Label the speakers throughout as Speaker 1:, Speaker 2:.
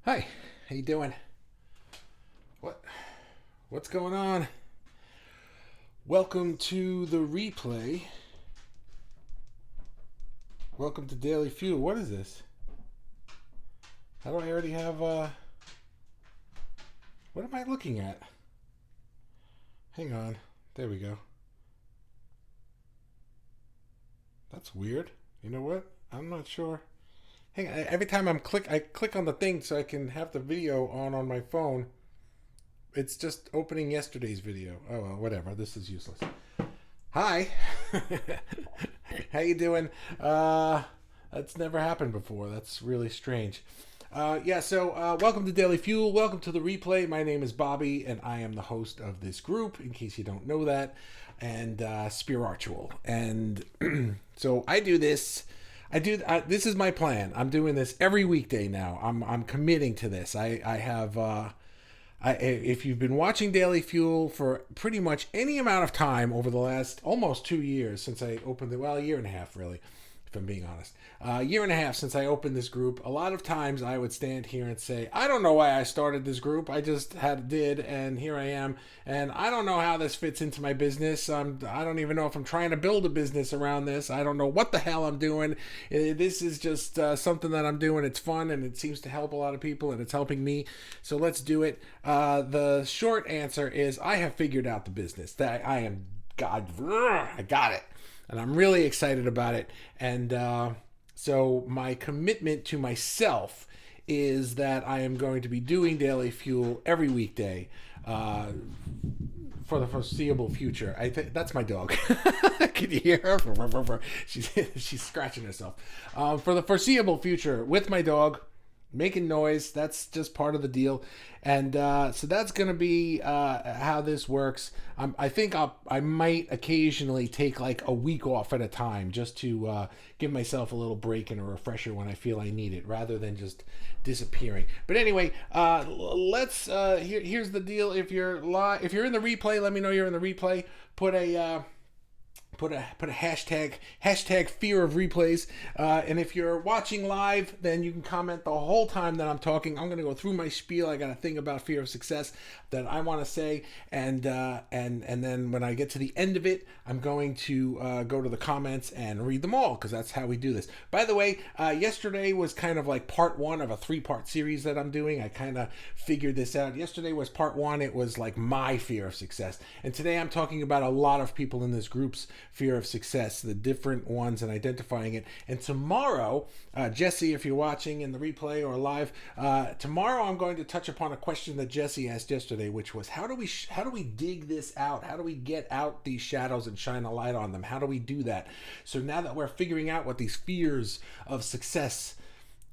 Speaker 1: Hi, how you doing? What what's going on? Welcome to the replay. Welcome to Daily Fuel. What is this? How do I already have what am I looking at? Hang on. There we go. That's weird. You know what? I'm not sure. Hang on. Every time I click on the thing so I can have the video on my phone. It's just opening yesterday's video. Oh well, whatever. This is useless. Hi. How you doing? That's never happened before. That's really strange. Welcome to Daily Fuel. Welcome to the replay. My name is Bobby, and I am the host of this group, in case you don't know that, and Spiritual. And so I do this. This is my plan. I'm doing this every weekday now. I'm committing to this. I have. If you've been watching Daily Fuel for pretty much any amount of time over the last almost 2 years since I opened it, well, a year and a half really, if I'm being honest, a year and a half since I opened this group, a lot of times I would stand here and say, I don't know why I started this group. I just did, and here I am. And I don't know how this fits into my business. I don't even know if I'm trying to build a business around this. I don't know what the hell I'm doing. This is just something that I'm doing. It's fun, and it seems to help a lot of people, and it's helping me. So let's do it. The short answer is I have figured out the business. That I got it, and I'm really excited about it. And so my commitment to myself is that I am going to be doing Daily Fuel every weekday for the foreseeable future. I think that's my dog. Can you hear her? She's scratching herself. For the foreseeable future, with my dog, making noise. That's just part of the deal. And so that's going to be how this works. I think I might occasionally take like a week off at a time just to give myself a little break and a refresher when I feel I need it, rather than just disappearing. But anyway, here's the deal. If you're in the replay, let me know you're in the replay. Put a hashtag fear of replays, and if you're watching live, then you can comment the whole time that I'm talking. I'm going to go through my spiel. I got a thing about fear of success that I want to say, and then when I get to the end of it, I'm going to go to the comments and read them all, because that's how we do this. By the way, yesterday was kind of like part one of a 3-part series that I'm doing. I kind of figured this out. Yesterday was part one. It was like my fear of success, and today I'm talking about a lot of people in this group's fear of success, the different ones, and identifying it. And tomorrow, Jesse, if you're watching in the replay or live, tomorrow I'm going to touch upon a question that Jesse asked yesterday, which was how do we dig this out? How do we get out these shadows and shine a light on them? How do we do that? So now that we're figuring out what these fears of success,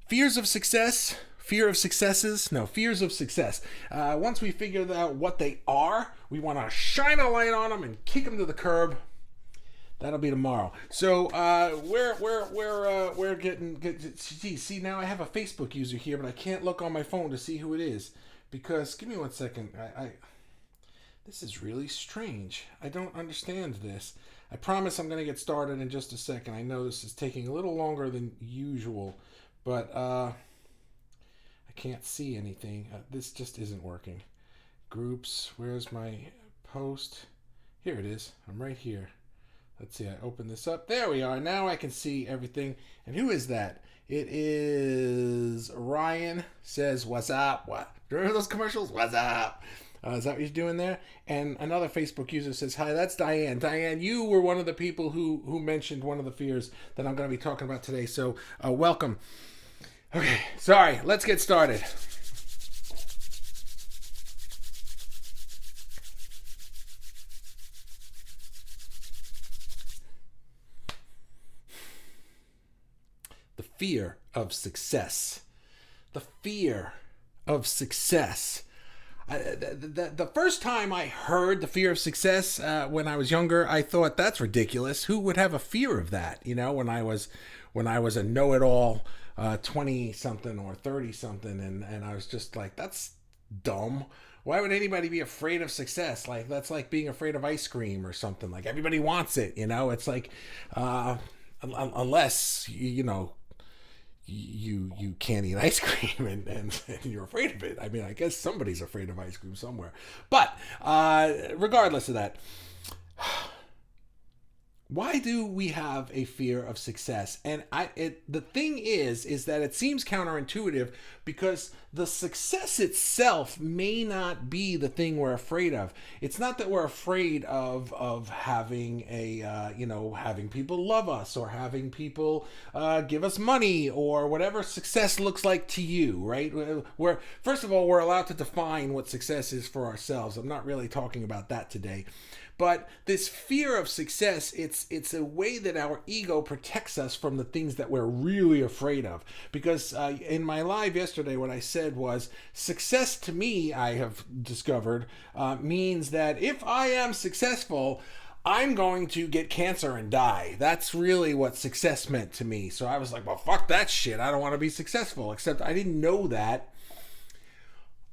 Speaker 1: fears of success, fear of successes, no, fears of success. Once we figure out what they are, we want to shine a light on them and kick them to the curb. That'll be tomorrow. So we're getting. See, now I have a Facebook user here, but I can't look on my phone to see who it is, because give me one second. This is really strange. I don't understand this. I promise I'm going to get started in just a second. I know this is taking a little longer than usual, but I can't see anything. This just isn't working. Groups. Where's my post? Here it is. I'm right here. Let's see, I open this up. There we are. Now I can see everything. And who is that? It is Ryan says, what's up? What? Remember those commercials? What's up? Is that what you're doing there? And another Facebook user says, hi, that's Diane. Diane, you were one of the people who mentioned one of the fears that I'm going to be talking about today. So welcome. Okay, sorry. Let's get started. Fear of success. The fear of success. The first time I heard the fear of success when I was younger, I thought that's ridiculous. Who would have a fear of that? You know, when I was a know-it-all 20 something or 30 something, and I was just like, that's dumb. Why would anybody be afraid of success? Like, that's like being afraid of ice cream or something. Like, everybody wants it, you know. It's like unless you can't eat ice cream and you're afraid of it. I mean, I guess somebody's afraid of ice cream somewhere. But regardless of that, why do we have a fear of success? And the thing is that it seems counterintuitive because the success itself may not be the thing we're afraid of. It's not that we're afraid of having having people love us, or having people give us money, or whatever success looks like to you, right? We're first of all, we're allowed to define what success is for ourselves. I'm not really talking about that today. But this fear of success, it's a way that our ego protects us from the things that we're really afraid of. Because in my live yesterday, what I said was, success to me, I have discovered, means that if I am successful, I'm going to get cancer and die. That's really what success meant to me. So I was like, well, fuck that shit. I don't want to be successful. Except I didn't know that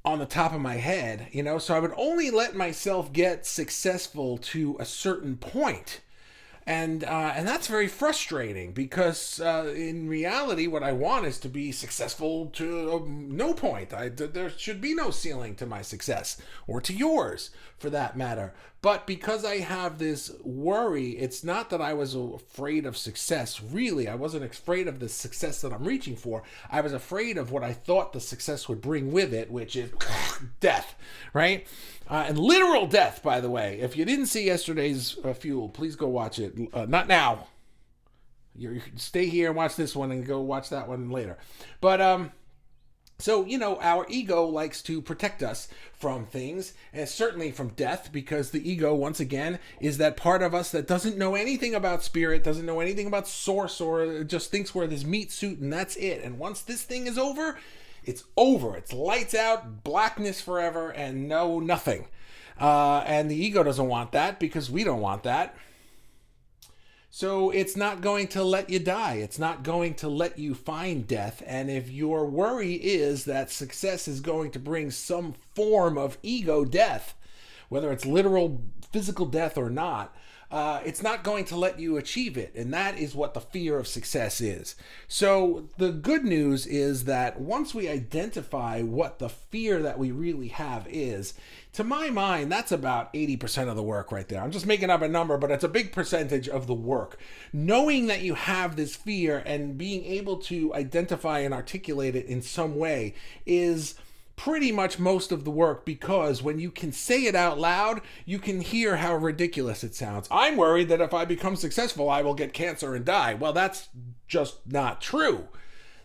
Speaker 1: on the top of my head, so I would only let myself get successful to a certain point. And that's very frustrating because in reality, what I want is to be successful to no point. There should be no ceiling to my success, or to yours for that matter. But because I have this worry, it's not that I was afraid of success. Really, I wasn't afraid of the success that I'm reaching for. I was afraid of what I thought the success would bring with it, which is death, right? And literal death, by the way. If you didn't see yesterday's Fuel, please go watch it. Not now. You stay here and watch this one and go watch that one later. But so, our ego likes to protect us from things, and certainly from death, because the ego, once again, is that part of us that doesn't know anything about spirit, doesn't know anything about source, or just thinks we're this meat suit and that's it. And once this thing is over, it's over. It's lights out, blackness forever, and no nothing. And the ego doesn't want that because we don't want that. So it's not going to let you die. It's not going to let you find death. And if your worry is that success is going to bring some form of ego death, whether it's literal physical death or not, it's not going to let you achieve it. And that is what the fear of success is. So the good news is that once we identify what the fear that we really have is, to my mind, that's about 80% of the work right there. I'm just making up a number, but it's a big percentage of the work. Knowing that you have this fear and being able to identify and articulate it in some way is pretty much most of the work, because when you can say it out loud, you can hear how ridiculous it sounds. I'm worried that if I become successful, I will get cancer and die. Well, that's just not true.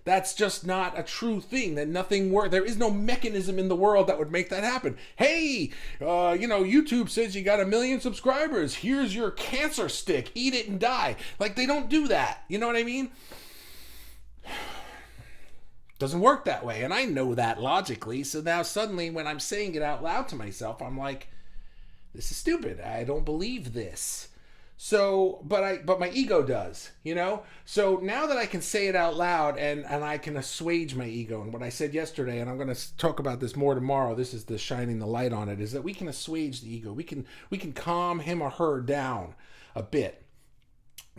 Speaker 1: That's just not a true thing. That nothing works. There is no mechanism in the world that would make that happen. Hey, YouTube says you got 1 million subscribers. Here's your cancer stick. Eat it and die. Like, they don't do that. You know what I mean? Doesn't work that way, and I know that logically. So now suddenly when I'm saying it out loud to myself, I'm like, this is stupid. I don't believe this. So, but my ego does, So now that I can say it out loud and I can assuage my ego, and what I said yesterday, and I'm going to talk about this more tomorrow, this is the shining the light on it, is that we can assuage the ego. We can calm him or her down a bit.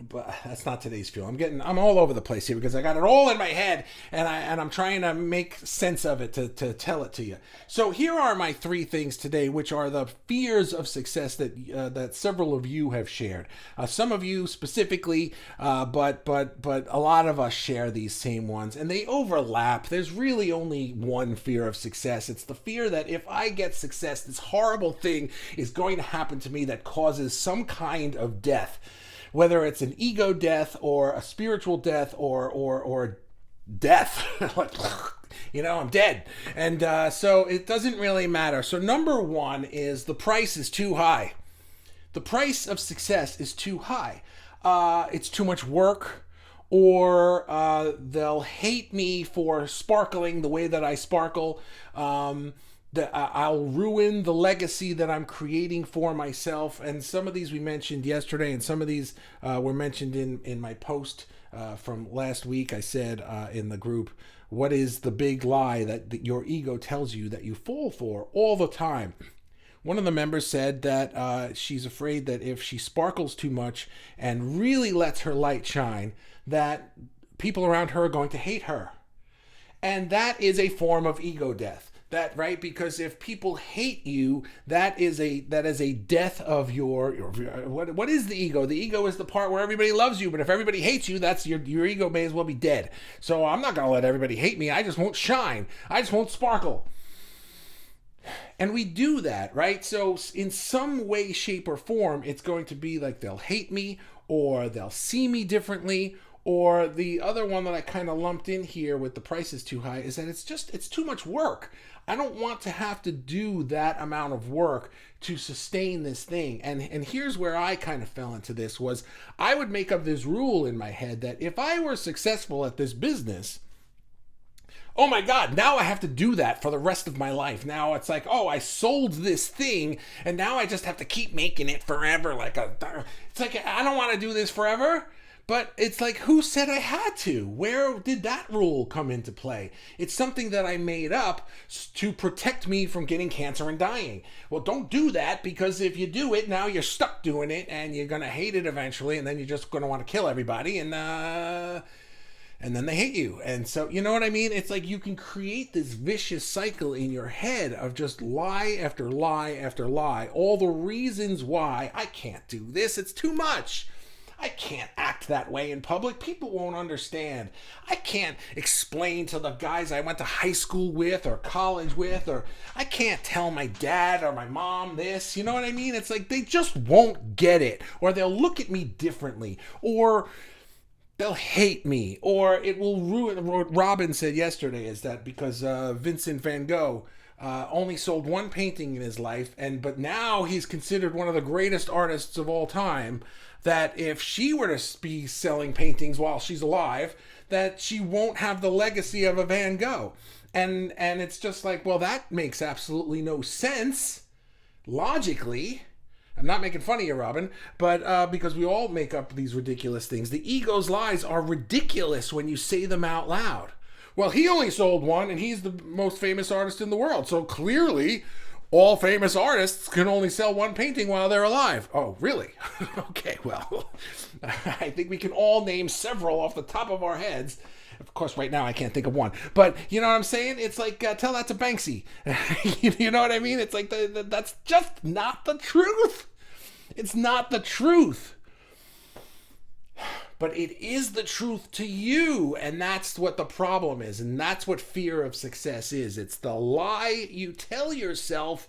Speaker 1: But that's not today's Fuel. I'm all over the place here because I got it all in my head, and I'm trying to make sense of it to tell it to you. So here are my 3 things today, which are the fears of success that several of you have shared. Some of you specifically, but a lot of us share these same ones, and they overlap. There's really only one fear of success. It's the fear that if I get success, this horrible thing is going to happen to me that causes some kind of death. Whether it's an ego death or a spiritual death or death, I'm dead. And so it doesn't really matter. So number 1 is the price is too high. The price of success is too high. It's too much work, or they'll hate me for sparkling the way that I sparkle. That I'll ruin the legacy that I'm creating for myself. And some of these we mentioned yesterday, and some of these were mentioned in my post from last week. I said in the group, what is the big lie that your ego tells you that you fall for all the time? One of the members said that she's afraid that if she sparkles too much and really lets her light shine, that people around her are going to hate her. And that is a form of ego death. That, right? Because if people hate you, that is a death of your what is the ego? The ego is the part where everybody loves you, but if everybody hates you, that's your ego may as well be dead. So I'm not going to let everybody hate me. I just won't shine. I just won't sparkle. And we do that, right? So in some way, shape, or form, it's going to be like they'll hate me, or they'll see me differently. Or the other one that I kind of lumped in here with the price is too high is that it's too much work. I don't want to have to do that amount of work to sustain this thing. And here's where I kind of fell into this was I would make up this rule in my head that if I were successful at this business, oh my God, now I have to do that for the rest of my life. Now it's like, oh, I sold this thing and now I just have to keep making it forever. It's like, I don't want to do this forever. But it's like, who said I had to? Where did that rule come into play? It's something that I made up to protect me from getting cancer and dying. Well, don't do that, because if you do it, now you're stuck doing it and you're going to hate it eventually, and then you're just going to want to kill everybody, and then they hate you. And so, you know what I mean? It's like you can create this vicious cycle in your head of just lie after lie after lie. All the reasons why I can't do this. It's too much. I can't act that way in public. People won't understand. I can't explain to the guys I went to high school with or college with, or I can't tell my dad or my mom this. You know what I mean? It's like they just won't get it, or they'll look at me differently, or they'll hate me, or it will ruin. What Robin said yesterday is that because Vincent van Gogh only sold one painting in his life, but now he's considered one of the greatest artists of all time, that if she were to be selling paintings while she's alive, that she won't have the legacy of a Van Gogh. And it's just like, well, that makes absolutely no sense logically. I'm not making fun of you, Robin, but because we all make up these ridiculous things. The ego's lies are ridiculous when you say them out loud. Well, he only sold one, and he's the most famous artist in the world. So clearly, all famous artists can only sell one painting while they're alive. Oh, really? Okay, well, I think we can all name several off the top of our heads. Of course, right now I can't think of one. But you know what I'm saying? It's like, tell that to Banksy. You know what I mean? It's like, that's just not the truth. It's not the truth. But it is the truth to you, and that's what the problem is, and that's what fear of success is. It's the lie you tell yourself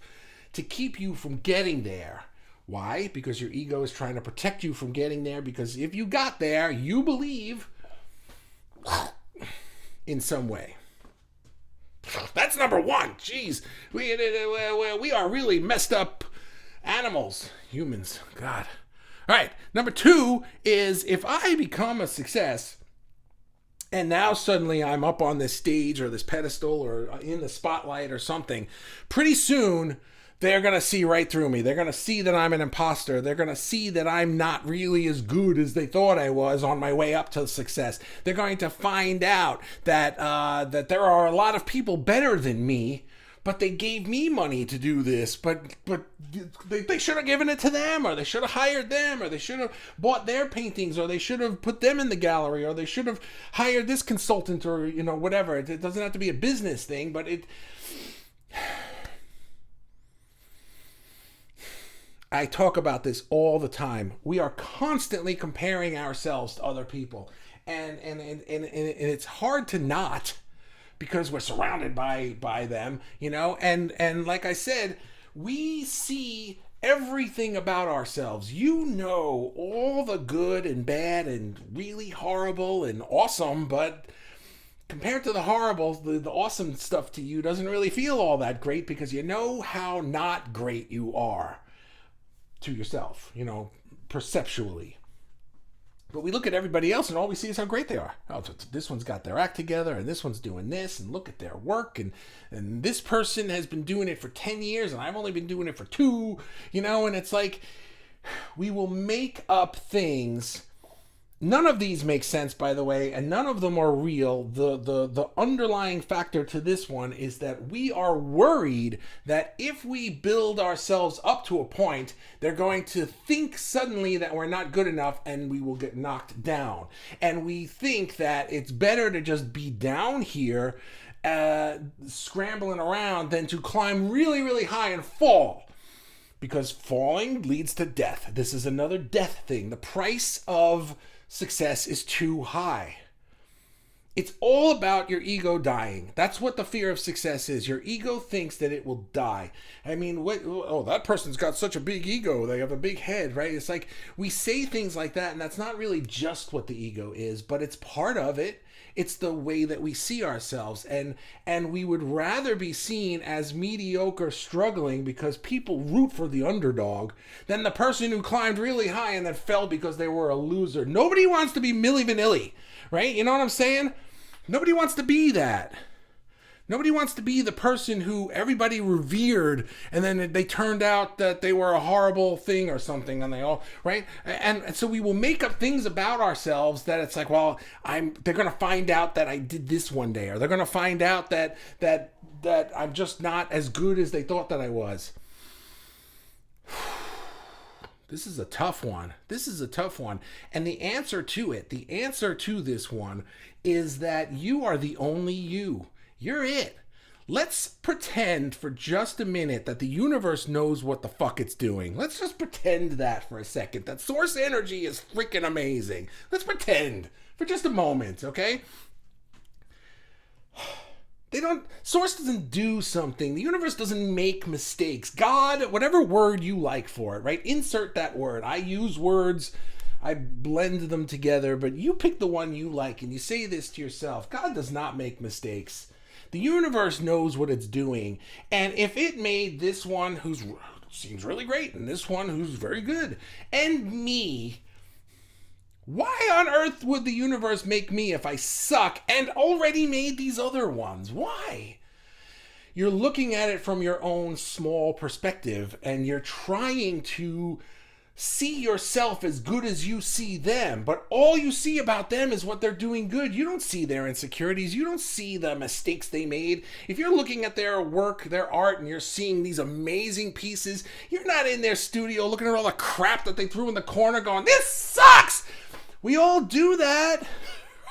Speaker 1: to keep you from getting there. Why? Because your ego is trying to protect you from getting there, because if you got there, you believe in some way. That's number one. Jeez, we are really messed up animals, humans. God. All right, number two is if I become a success and now suddenly I'm up on this stage or this pedestal or in the spotlight or something, pretty soon they're going to see right through me. They're going to see that I'm an imposter. They're going to see that I'm not really as good as they thought I was on my way up to success. They're going to find out that that there are a lot of people better than me, but they gave me money to do this, but they should have given it to them, or they should have hired them, or they should have bought their paintings, or they should have put them in the gallery, or they should have hired this consultant, or, you know, whatever. It doesn't have to be a business thing, but I talk about this all the time. We are constantly comparing ourselves to other people, and it's hard to not, because we're surrounded by them, you know, and like I said, we see everything about ourselves. You know all the good and bad and really horrible and awesome, but compared to the horrible, the awesome stuff to you doesn't really feel all that great, because you know how not great you are to yourself, you know, perceptually. But we look at everybody else and all we see is how great they are. Oh, this one's got their act together, and this one's doing this, and look at their work, and this person has been doing it for 10 years, and I've only been doing it for 2, you know, and it's like we will make up things None of these make sense, by the way, and none of them are real. The underlying factor to this one is that we are worried that if we build ourselves up to a point, they're going to think suddenly that we're not good enough and we will get knocked down. And we think that it's better to just be down here, scrambling around, than to climb really, really high and fall. Because falling leads to death. This is another death thing. The price of success is too high. It's all about your ego dying. That's what the fear of success is. Your ego thinks that it will die. I mean, that person's got such a big ego. They have a big head, right? It's like we say things like that, and that's not really just what the ego is, but it's part of it. It's the way that we see ourselves, and we would rather be seen as mediocre, struggling because people root for the underdog than the person who climbed really high and then fell because they were a loser. Nobody wants to be Milli Vanilli, right? You know what I'm saying? Nobody wants to be that. Nobody wants to be the person who everybody revered and then they turned out that they were a horrible thing or something, and they all, right? And so we will make up things about ourselves that it's like, well, they're going to find out that I did this one day, or they're going to find out that I'm just not as good as they thought that I was. This is a tough one. And the answer to this one is that you are the only you. You're it. Let's pretend for just a minute that the universe knows what the fuck it's doing. Let's just pretend that for a second. That source energy is freaking amazing. Let's pretend for just a moment, okay? Source doesn't do something. The universe doesn't make mistakes. God, whatever word you like for it, right? Insert that word. I use words, I blend them together, but you pick the one you like and you say this to yourself. God does not make mistakes. The universe knows what it's doing. And if it made this one who seems really great and this one who's very good and me, why on earth would the universe make me if I suck and already made these other ones? Why? You're looking at it from your own small perspective and you're trying to see yourself as good as you see them, but all you see about them is what they're doing good. You don't see their insecurities. You don't see the mistakes they made. If you're looking at their work, their art, and you're seeing these amazing pieces, you're not in their studio looking at all the crap that they threw in the corner going, this sucks! We all do that.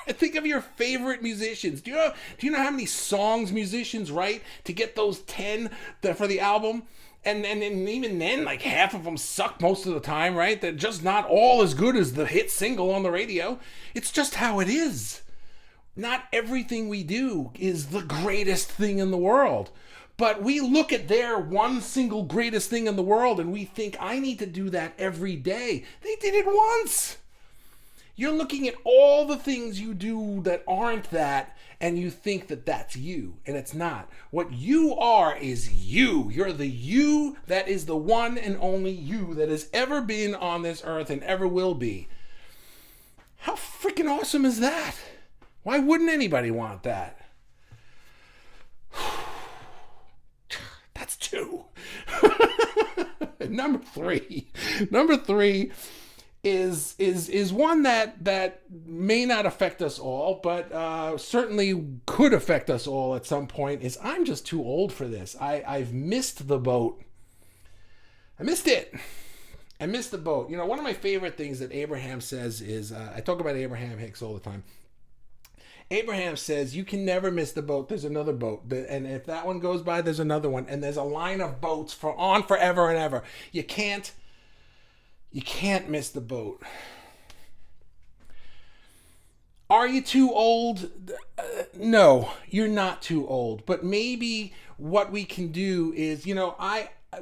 Speaker 1: Think of your favorite musicians. Do you know how many songs musicians write to get those 10 for the album? And even then, like half of them suck most of the time, right? They're just not all as good as the hit single on the radio. It's just how it is. Not everything we do is the greatest thing in the world. But we look at their one single greatest thing in the world and we think, I need to do that every day. They did it once. You're looking at all the things you do that aren't that, and you think that that's you, and it's not. What you are is you. You're the you that is the one and only you that has ever been on this earth and ever will be. How freaking awesome is that? Why wouldn't anybody want that? That's two. Number three is one that may not affect us all, but certainly could affect us all at some point, is I'm just too old for this. I've missed the boat. I missed it. I missed the boat. You know, one of my favorite things that Abraham says is, I talk about Abraham Hicks all the time. Abraham says, you can never miss the boat. There's another boat. And if that one goes by, there's another one. And there's a line of boats on forever and ever. You can't miss the boat. Are you too old? No, you're not too old. But maybe what we can do is, you know,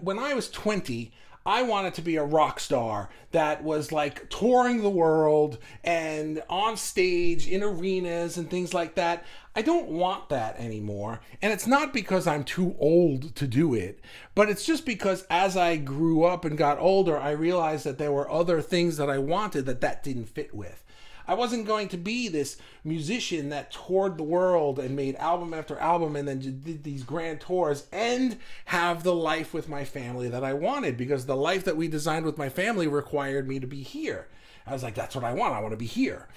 Speaker 1: when I was 20, I wanted to be a rock star that was like touring the world and on stage in arenas and things like that. I don't want that anymore. And it's not because I'm too old to do it, but it's just because as I grew up and got older, I realized that there were other things that I wanted that didn't fit with. I wasn't going to be this musician that toured the world and made album after album and then did these grand tours and have the life with my family that I wanted, because the life that we designed with my family required me to be here. I was like, that's what I want. I want to be here.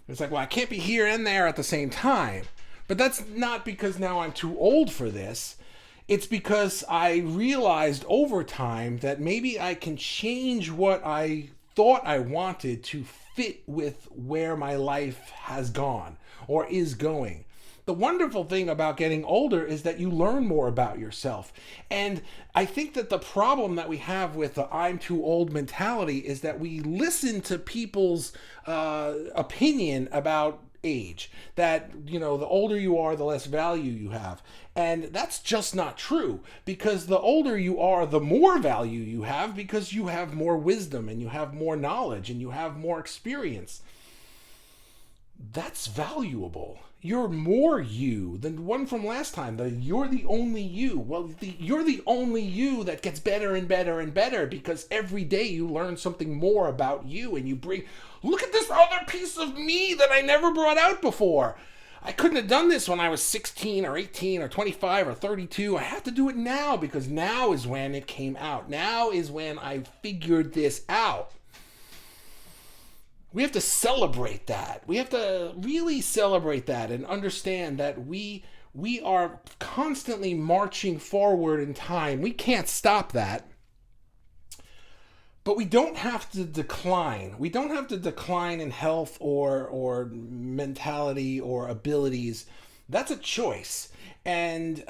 Speaker 1: It's like, well, I can't be here and there at the same time. But that's not because now I'm too old for this. It's because I realized over time that maybe I can change what I thought I wanted to fit with where my life has gone or is going. The wonderful thing about getting older is that you learn more about yourself. And I think that the problem that we have with the I'm too old mentality is that we listen to people's opinion about age, that, you know, the older you are, the less value you have. And that's just not true, because the older you are, the more value you have, because you have more wisdom and you have more knowledge and you have more experience. That's valuable. You're more you than the one from last time. You're the only you. Well, you're the only you that gets better and better and better, because every day you learn something more about you, and you bring, look at this other piece of me that I never brought out before. I couldn't have done this when I was 16 or 18 or 25 or 32. I have to do it now, because now is when it came out. Now is when I figured this out. We have to celebrate that. We have to really celebrate that and understand that we are constantly marching forward in time. We can't stop that. But we don't have to decline. We don't have to decline in health or mentality or abilities. That's a choice. And,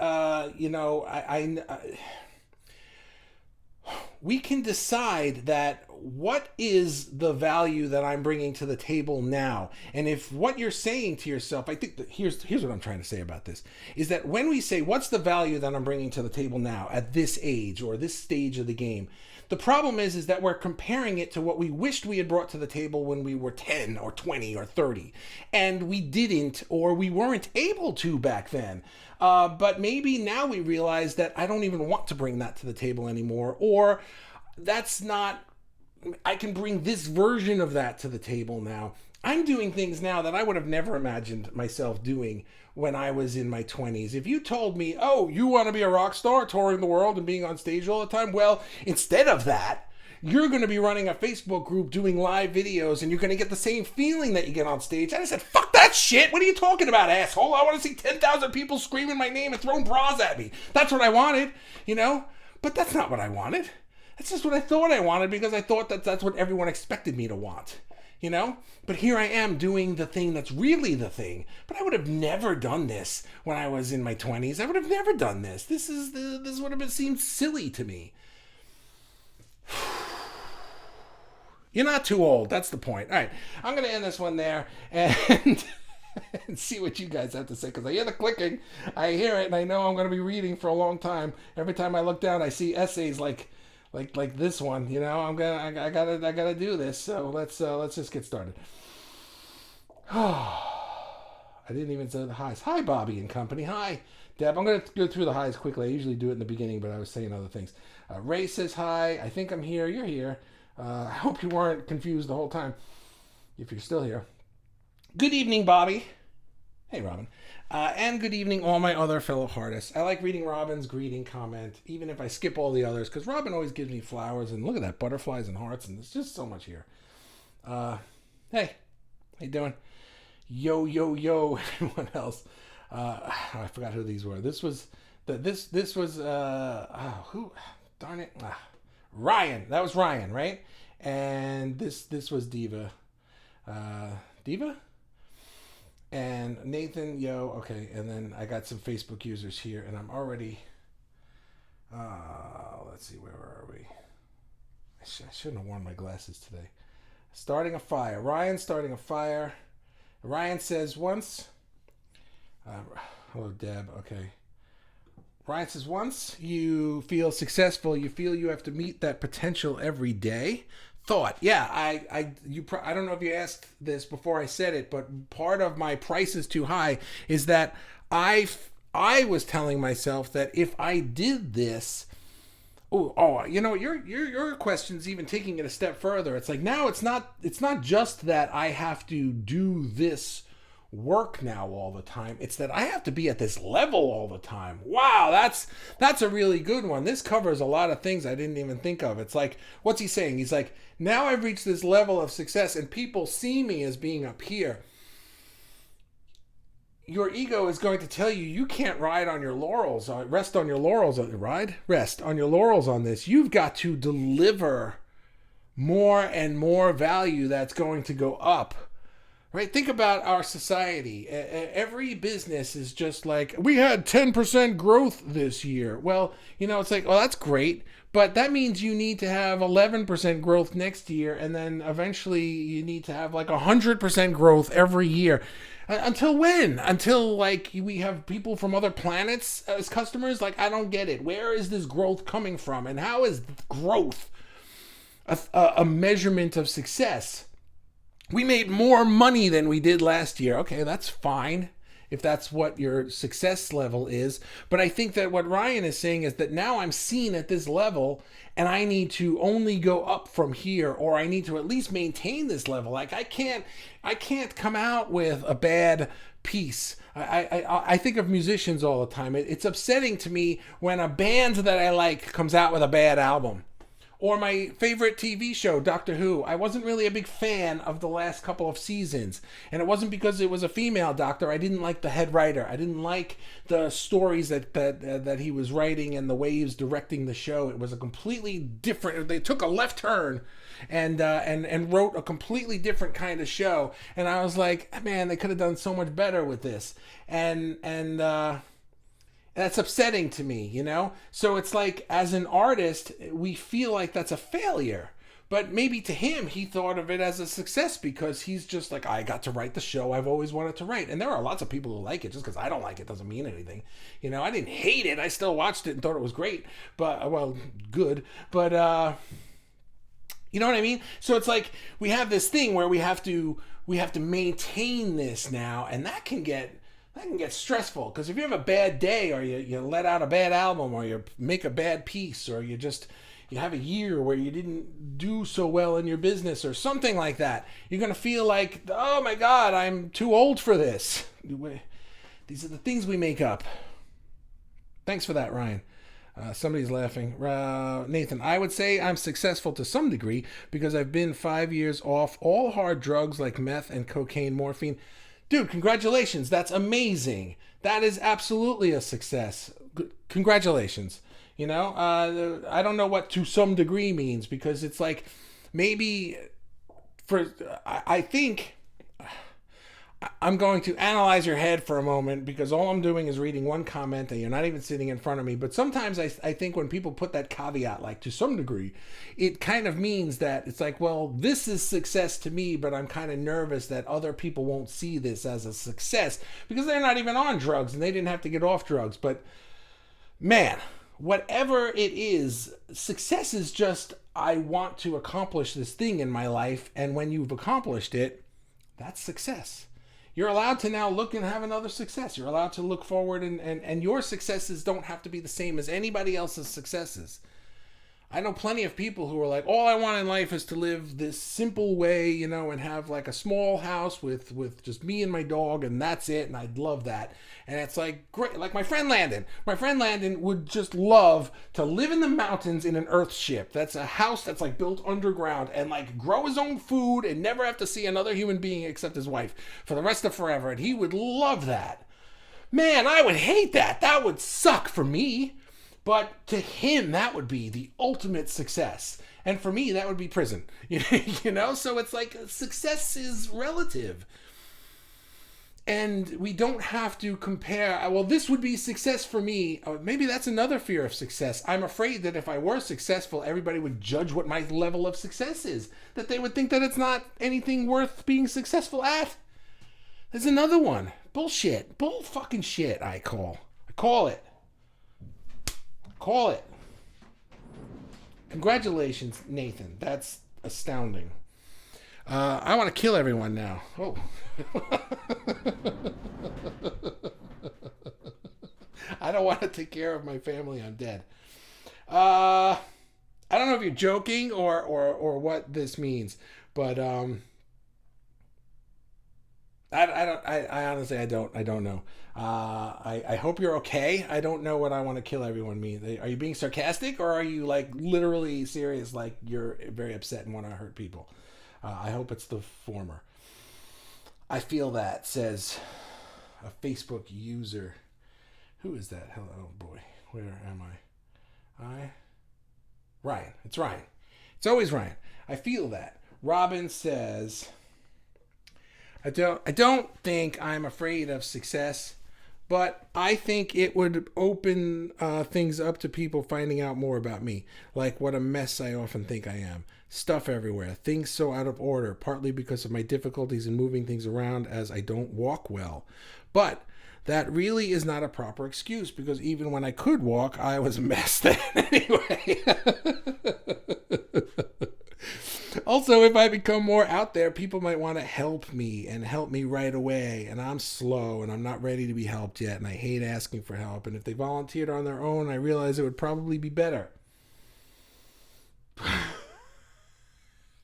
Speaker 1: we can decide that what is the value that I'm bringing to the table now. And if what you're saying to yourself, I think that here's what I'm trying to say about this, is that when we say, what's the value that I'm bringing to the table now at this age or this stage of the game, the problem is that we're comparing it to what we wished we had brought to the table when we were 10 or 20 or 30. And we didn't, or we weren't able to back then. But maybe now we realize that I don't even want to bring that to the table anymore. Or that's not, I can bring this version of that to the table now. I'm doing things now that I would have never imagined myself doing when I was in my 20s. If you told me, oh, you want to be a rock star touring the world and being on stage all the time? Well, instead of that, you're going to be running a Facebook group doing live videos, and you're going to get the same feeling that you get on stage. And I said, fuck that shit. What are you talking about, asshole? I want to see 10,000 people screaming my name and throwing bras at me. That's what I wanted, you know? But that's not what I wanted. That's just what I thought I wanted, because I thought that that's what everyone expected me to want, you know? But here I am doing the thing that's really the thing. But I would have never done this when I was in my 20s. I would have never done this. This would have seemed silly to me. You're not too old. That's the point. All right. I'm going to end this one there and, and see what you guys have to say, because I hear the clicking. I hear it, and I know I'm going to be reading for a long time. Every time I look down, I see essays like this one. You know, I gotta do this. So let's just get started. I didn't even say the highs. Hi, Bobby and company. Hi, Deb. I'm going to go through the highs quickly. I usually do it in the beginning, but I was saying other things. Ray says hi. I think I'm here. You're here. I hope you weren't confused the whole time, if you're still here. Good evening, Bobby. Hey, Robin. And good evening, all my other fellow artists. I like reading Robin's greeting comment, even if I skip all the others, because Robin always gives me flowers, and look at that, butterflies and hearts, and there's just so much here. Hey, how you doing? Yo, yo, yo, everyone else. I forgot who these were. This was, who, darn it, Ryan. That was Ryan, right? And this was Diva. Diva? And Nathan, yo, okay. And then I got some Facebook users here, and I'm already, let's see, where are we? I shouldn't have worn my glasses today. Starting a fire. Ryan starting a fire. Ryan says once, hello, Deb, okay. Ryan says, once you feel successful, you feel you have to meet that potential every day. Thought, yeah, I don't know if you asked this before I said it, but part of my price is too high is that I was telling myself that if I did this, you know, your question's even taking it a step further. It's like, now it's not just that I have to do this work now all the time. It's that I have to be at this level all the time. Wow, that's a really good one. This covers a lot of things I didn't even think of. It's like, what's he saying? He's like, now I've reached this level of success and people see me as being up here. Your ego is going to tell you you can't ride on your laurels, rest on your laurels, rest on your laurels on this. You've got to deliver more and more value that's going to go up. Right? Think about our society. Every business is just like, we had 10% growth this year. Well, it's like, well, that's great. But that means you need to have 11% growth next year. And then eventually you need to have like 100% growth every year. Until when? Until like we have people from other planets as customers? Like, I don't get it. Where is this growth coming from? And how is growth a measurement of success? We made more money than we did last year. Okay, that's fine if that's what your success level is. But I think that what Ryan is saying is that now I'm seen at this level and I need to only go up from here, or I need to at least maintain this level. Like I can't come out with a bad piece. I think of musicians all the time. It's upsetting to me when a band that I like comes out with a bad album. Or my favorite TV show, Doctor Who. I wasn't really a big fan of the last couple of seasons. And it wasn't because it was a female doctor. I didn't like the head writer. I didn't like the stories that he was writing and the way he was directing the show. It was a completely different... They took a left turn and wrote a completely different kind of show. And I was like, man, they could have done so much better with this. And that's upsetting to me, So it's like, as an artist, we feel like that's a failure. But maybe to him, he thought of it as a success because he's just like, I got to write the show I've always wanted to write. And there are lots of people who like it. Just because I don't like it doesn't mean anything. I didn't hate it. I still watched it and thought it was great. But, well, good. But, you know what I mean? So it's like, we have this thing where we have to maintain this now. And that can get stressful, because if you have a bad day, or you let out a bad album, or you make a bad piece, or you have a year where you didn't do so well in your business or something like that, you're going to feel like, oh my God, I'm too old for this. These are the things we make up. Thanks for that, Ryan. Somebody's laughing. Nathan, I would say I'm successful to some degree because I've been 5 years off all hard drugs like meth and cocaine, morphine. Dude, congratulations. That's amazing. That is absolutely a success. Congratulations. I don't know what to some degree means, because it's like, maybe I think I'm going to analyze your head for a moment, because all I'm doing is reading one comment and you're not even sitting in front of me. But sometimes I think when people put that caveat, like to some degree, it kind of means that it's like, well, this is success to me, but I'm kind of nervous that other people won't see this as a success because they're not even on drugs and they didn't have to get off drugs. But man, whatever it is, success is just, I want to accomplish this thing in my life. And when you've accomplished it, that's success. You're allowed to now look and have another success. You're allowed to look forward, and your successes don't have to be the same as anybody else's successes. I know plenty of people who are like, all I want in life is to live this simple way, and have like a small house with just me and my dog, and that's it, and I'd love that. And it's like, great. Like my friend Landon. My friend Landon would just love to live in the mountains in an earth ship. That's a house that's like built underground, and like grow his own food and never have to see another human being except his wife for the rest of forever. And he would love that. Man, I would hate that. That would suck for me. But to him, that would be the ultimate success. And for me, that would be prison. So it's like, success is relative. And we don't have to compare, well, this would be success for me. Maybe that's another fear of success. I'm afraid that if I were successful, everybody would judge what my level of success is. That they would think that it's not anything worth being successful at. There's another one. Bullshit. Bull fucking shit, I call it. Call it. Congratulations, Nathan. That's astounding. I want to kill everyone now. Oh. I don't want to take care of my family. I'm dead. I don't know if you're joking or what this means, but I honestly, I don't know. I hope you're okay. I don't know what I want to kill everyone means. Are you being sarcastic or are you like literally serious? Like you're very upset and want to hurt people? I hope it's the former. I feel that, says a Facebook user. Who is that? Hello, oh boy. Where am I? Ryan. It's Ryan. It's always Ryan. I feel that. Robin says, I don't think I'm afraid of success, but I think it would open things up to people finding out more about me, like what a mess I often think I am. Stuff everywhere, things so out of order, partly because of my difficulties in moving things around as I don't walk well. But that really is not a proper excuse because even when I could walk, I was a mess then anyway. Also, if I become more out there, people might want to help me and help me right away. And I'm slow and I'm not ready to be helped yet. And I hate asking for help. And if they volunteered on their own, I realize it would probably be better.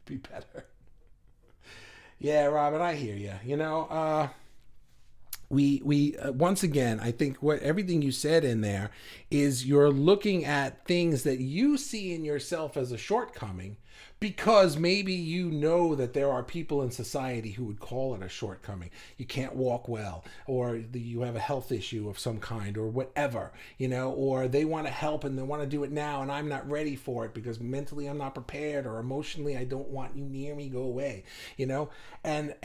Speaker 1: Be better. Yeah, Robin, I hear you. We once again, I think what everything you said in there is you're looking at things that you see in yourself as a shortcoming because maybe you know that there are people in society who would call it a shortcoming. You can't walk well, or you have a health issue of some kind, or whatever, or they want to help and they want to do it now and I'm not ready for it because mentally I'm not prepared, or emotionally I don't want you near me, go away, and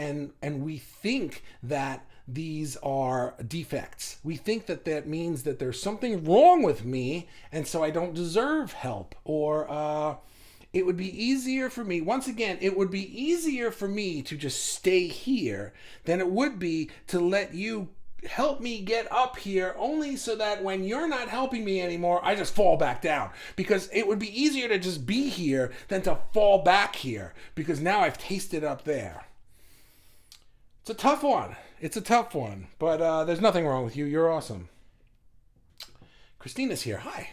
Speaker 1: we think that these are defects. We think that that means that there's something wrong with me and so I don't deserve help, or it would be easier for me, once again, it would be easier for me to just stay here than it would be to let you help me get up here, only so that when you're not helping me anymore, I just fall back down. Because it would be easier to just be here than to fall back here, because now I've tasted up there. It's a tough one. It's a tough one. But there's nothing wrong with you. You're awesome. Christina's here. Hi.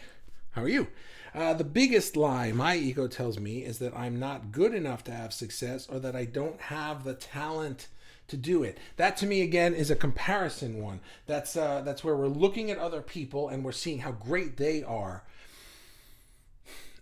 Speaker 1: How are you? The biggest lie my ego tells me is that I'm not good enough to have success, or that I don't have the talent to do it. That to me again is a comparison one. That's where we're looking at other people and we're seeing how great they are.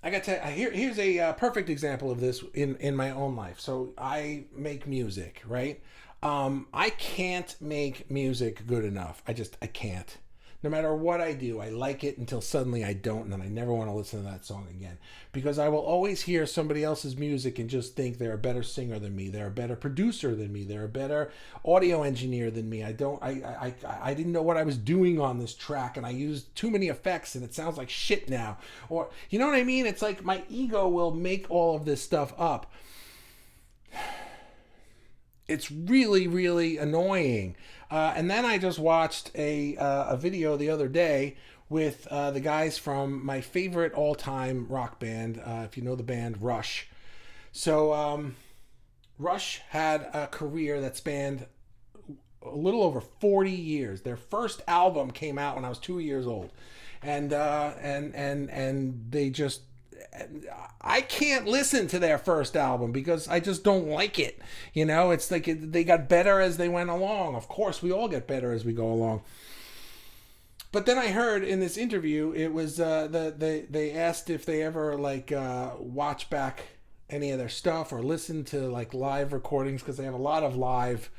Speaker 1: I got to here's a perfect example of this in my own life. So I make music, right? I can't make music good enough. I can't. No matter what I do, I like it until suddenly I don't, and then I never want to listen to that song again. Because I will always hear somebody else's music and just think they're a better singer than me, they're a better producer than me, they're a better audio engineer than me. I didn't know what I was doing on this track, and I used too many effects, and it sounds like shit now. Or, you know what I mean? It's like my ego will make all of this stuff up. It's really, really annoying. And then I just watched a video the other day with the guys from my favorite all-time rock band, if you know the band Rush. So Rush had a career that spanned a little over 40 years. Their first album came out when I was 2 years old, and they just. I can't listen to their first album because I just don't like it. It's like they got better as they went along. Of course, we all get better as we go along. But then I heard in this interview, it was they asked if they ever watch back any of their stuff or listen to live recordings, because they have a lot of live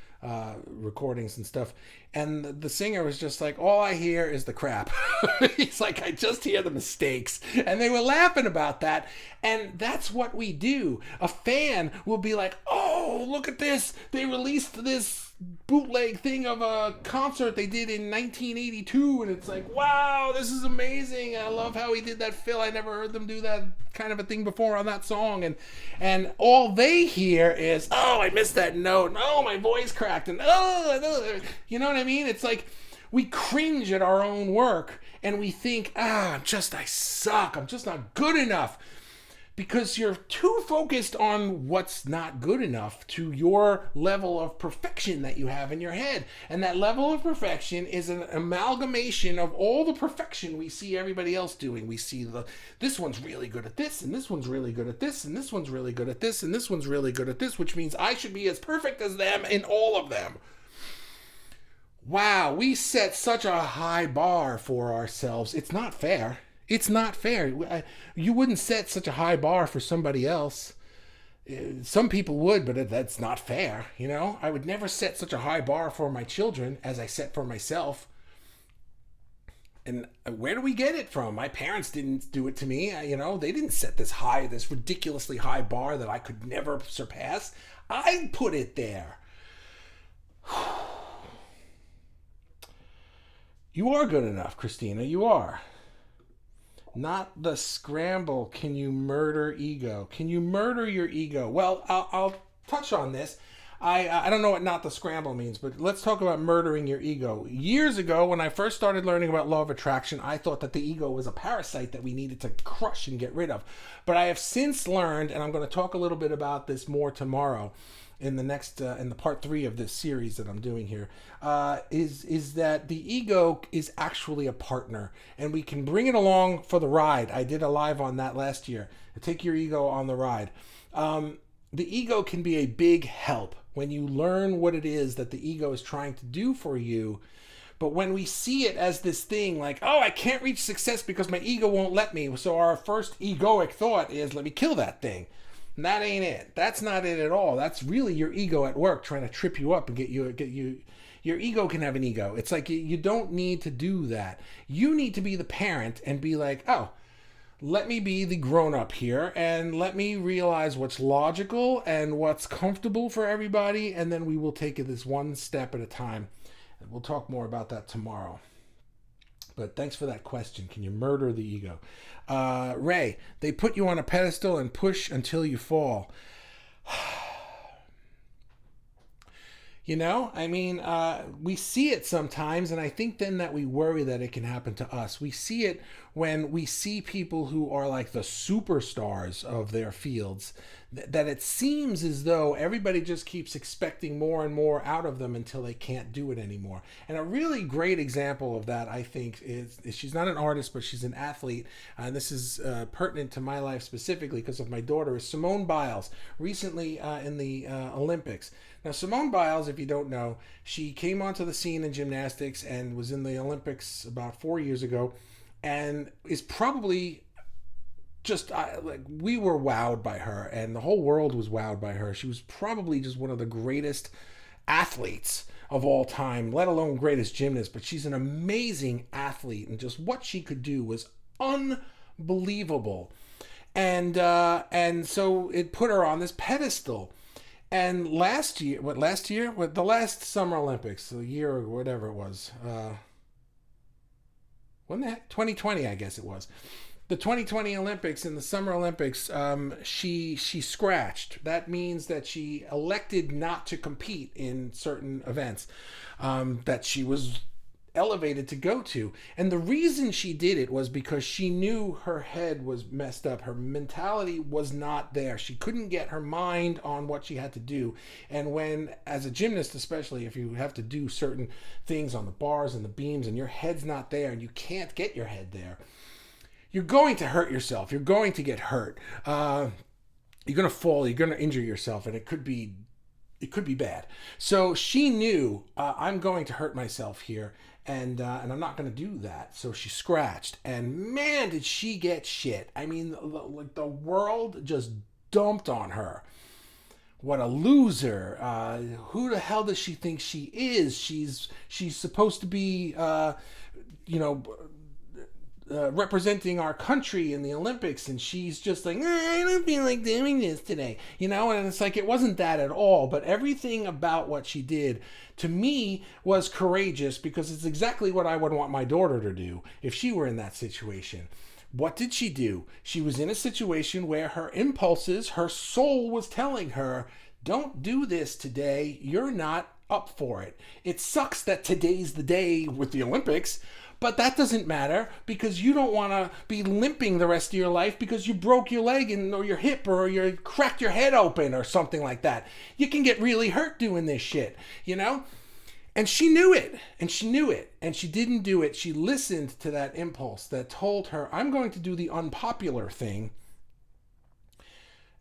Speaker 1: recordings and stuff, and the singer was just like, all I hear is the crap. He's like, I just hear the mistakes. And they were laughing about that, and that's what we do. A fan will be like, oh, look at this, they released this bootleg thing of a concert they did in 1982, and it's like, wow, this is amazing, I love how he did that fill, I never heard them do that kind of a thing before on that song, and all they hear is, oh, I missed that note, and oh, my voice cracked, and oh, you know what I mean? It's like we cringe at our own work and we think, I suck, I'm just not good enough. Because you're too focused on what's not good enough to your level of perfection that you have in your head. And that level of perfection is an amalgamation of all the perfection we see everybody else doing. We see this one's really good at this, and this one's really good at this, and this one's really good at this, and this one's really good at this, which means I should be as perfect as them in all of them. Wow, we set such a high bar for ourselves. It's not fair. It's not fair. You wouldn't set such a high bar for somebody else. Some people would, but that's not fair. I would never set such a high bar for my children as I set for myself. And where do we get it from? My parents didn't do it to me. They didn't set this ridiculously high bar that I could never surpass. I put it there. You are good enough, Christina. You are. Not the scramble. Can you murder ego? Can you murder your ego? Well, I'll touch on this. I don't know what not the scramble means, but let's talk about murdering your ego. Years ago, when I first started learning about law of attraction, I thought that the ego was a parasite that we needed to crush and get rid of. But I have since learned, and I'm going to talk a little bit about this more tomorrow, in the next in the part 3 of this series that I'm doing here, is that the ego is actually a partner, and we can bring it along for the ride. I did a live on that last year. Take your ego on the ride. The ego can be a big help when you learn what it is that the ego is trying to do for you. But when we see it as this thing like, oh, I can't reach success because my ego won't let me, so our first egoic thought is, let me kill that thing. And that ain't it. That's not it at all. That's really your ego at work trying to trip you up and get you. Your ego can have an ego. It's like you don't need to do that. You need to be the parent and be like, oh, let me be the grown-up here and let me realize what's logical and what's comfortable for everybody, and then we will take it this one step at a time. And we'll talk more about that tomorrow. But thanks for that question. Can you murder the ego? Ray, they put you on a pedestal and push until you fall. We see it sometimes, and I think then that we worry that it can happen to us. We see it when we see people who are like the superstars of their fields, that it seems as though everybody just keeps expecting more and more out of them until they can't do it anymore. And a really great example of that, I think, is she's not an artist, but she's an athlete. And this is pertinent to my life specifically because of my daughter, is Simone Biles, recently in the Olympics. Now, Simone Biles, if you don't know, she came onto the scene in gymnastics and was in the Olympics about 4 years ago, and is probably just we were wowed by her, and the whole world was wowed by her. She was probably just one of the greatest athletes of all time, let alone greatest gymnast, but she's an amazing athlete, and just what she could do was unbelievable. And so it put her on this pedestal. And the last Summer Olympics, the year or whatever it was, when that 2020, I guess it was, the 2020 Olympics, in the Summer Olympics, she scratched. That means that she elected not to compete in certain events that she was elevated to go to. And the reason she did it was because she knew her head was messed up. Her mentality was not there. She couldn't get her mind on what she had to do. And when, as a gymnast especially, if you have to do certain things on the bars and the beams and your head's not there and you can't get your head there, you're going to hurt yourself. You're going to get hurt. You're going to fall. You're going to injure yourself, and it could be bad. So she knew, I'm going to hurt myself here, and I'm not going to do that. So she scratched, and man, did she get shit. I mean, like the world just dumped on her. What a loser. Who the hell does she think she is? She's supposed to be, representing our country in the Olympics, and she's just like, I don't feel like doing this today, and it's like, it wasn't that at all. But everything about what she did to me was courageous, because it's exactly what I would want my daughter to do if she were in that situation. What did she do? She was in a situation where her impulses, her soul was telling her, don't do this today. You're not up for it. It sucks that today's the day with the Olympics, but that doesn't matter, because you don't want to be limping the rest of your life because you broke your leg or your hip, or you cracked your head open or something like that. You can get really hurt doing this shit, And she knew it, and she didn't do it. She listened to that impulse that told her, I'm going to do the unpopular thing.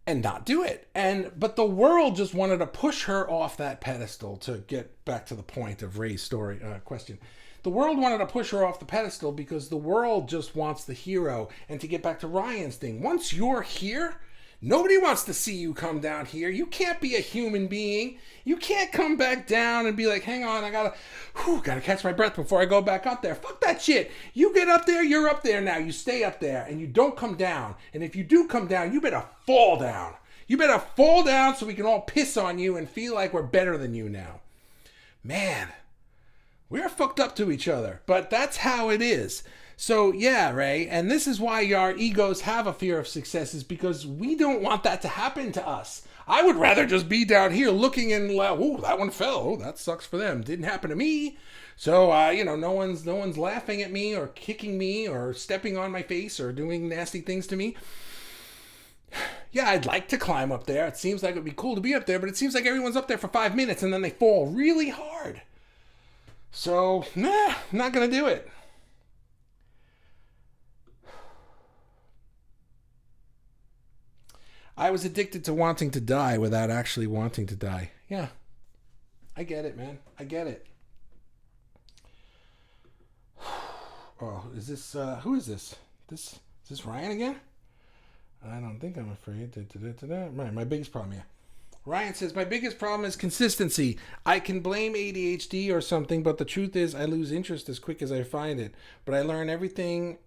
Speaker 1: and not do it. But the world just wanted to push her off that pedestal. To get back to the point of Ray's story question, the world wanted to push her off the pedestal because the world just wants the hero. And to get back to Ryan's thing, once you're here, nobody wants to see you come down here. You can't be a human being. You can't come back down and be like, hang on, I gotta catch my breath before I go back up there. Fuck that shit. You get up there, you're up there now. You stay up there and you don't come down. And if you do come down, you better fall down. You better fall down so we can all piss on you and feel like we're better than you now. Man, we're fucked up to each other, but that's how it is. So yeah, Ray, and this is why our egos have a fear of success, is because we don't want that to happen to us. I would rather just be down here looking and oh, that one fell. Oh, that sucks for them. Didn't happen to me. So no one's laughing at me or kicking me or stepping on my face or doing nasty things to me. Yeah, I'd like to climb up there. It seems like it would be cool to be up there, but it seems like everyone's up there for 5 minutes and then they fall really hard. So, I'm not gonna do it. I was addicted to wanting to die without actually wanting to die. Yeah. I get it, man. I get it. Oh, is this, who is this? Is this Ryan again? I don't think I'm afraid. Right, my biggest problem, yeah. Ryan says, my biggest problem is consistency. I can blame ADHD or something, but the truth is I lose interest as quick as I find it. But I learn everything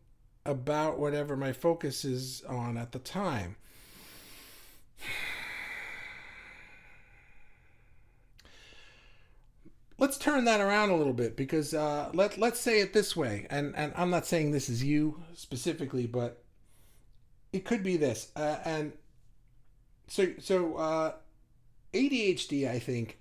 Speaker 1: about whatever my focus is on at the time. Let's turn that around a little bit, because let's say it this way, and I'm not saying this is you specifically, but it could be this. And so ADHD, I think,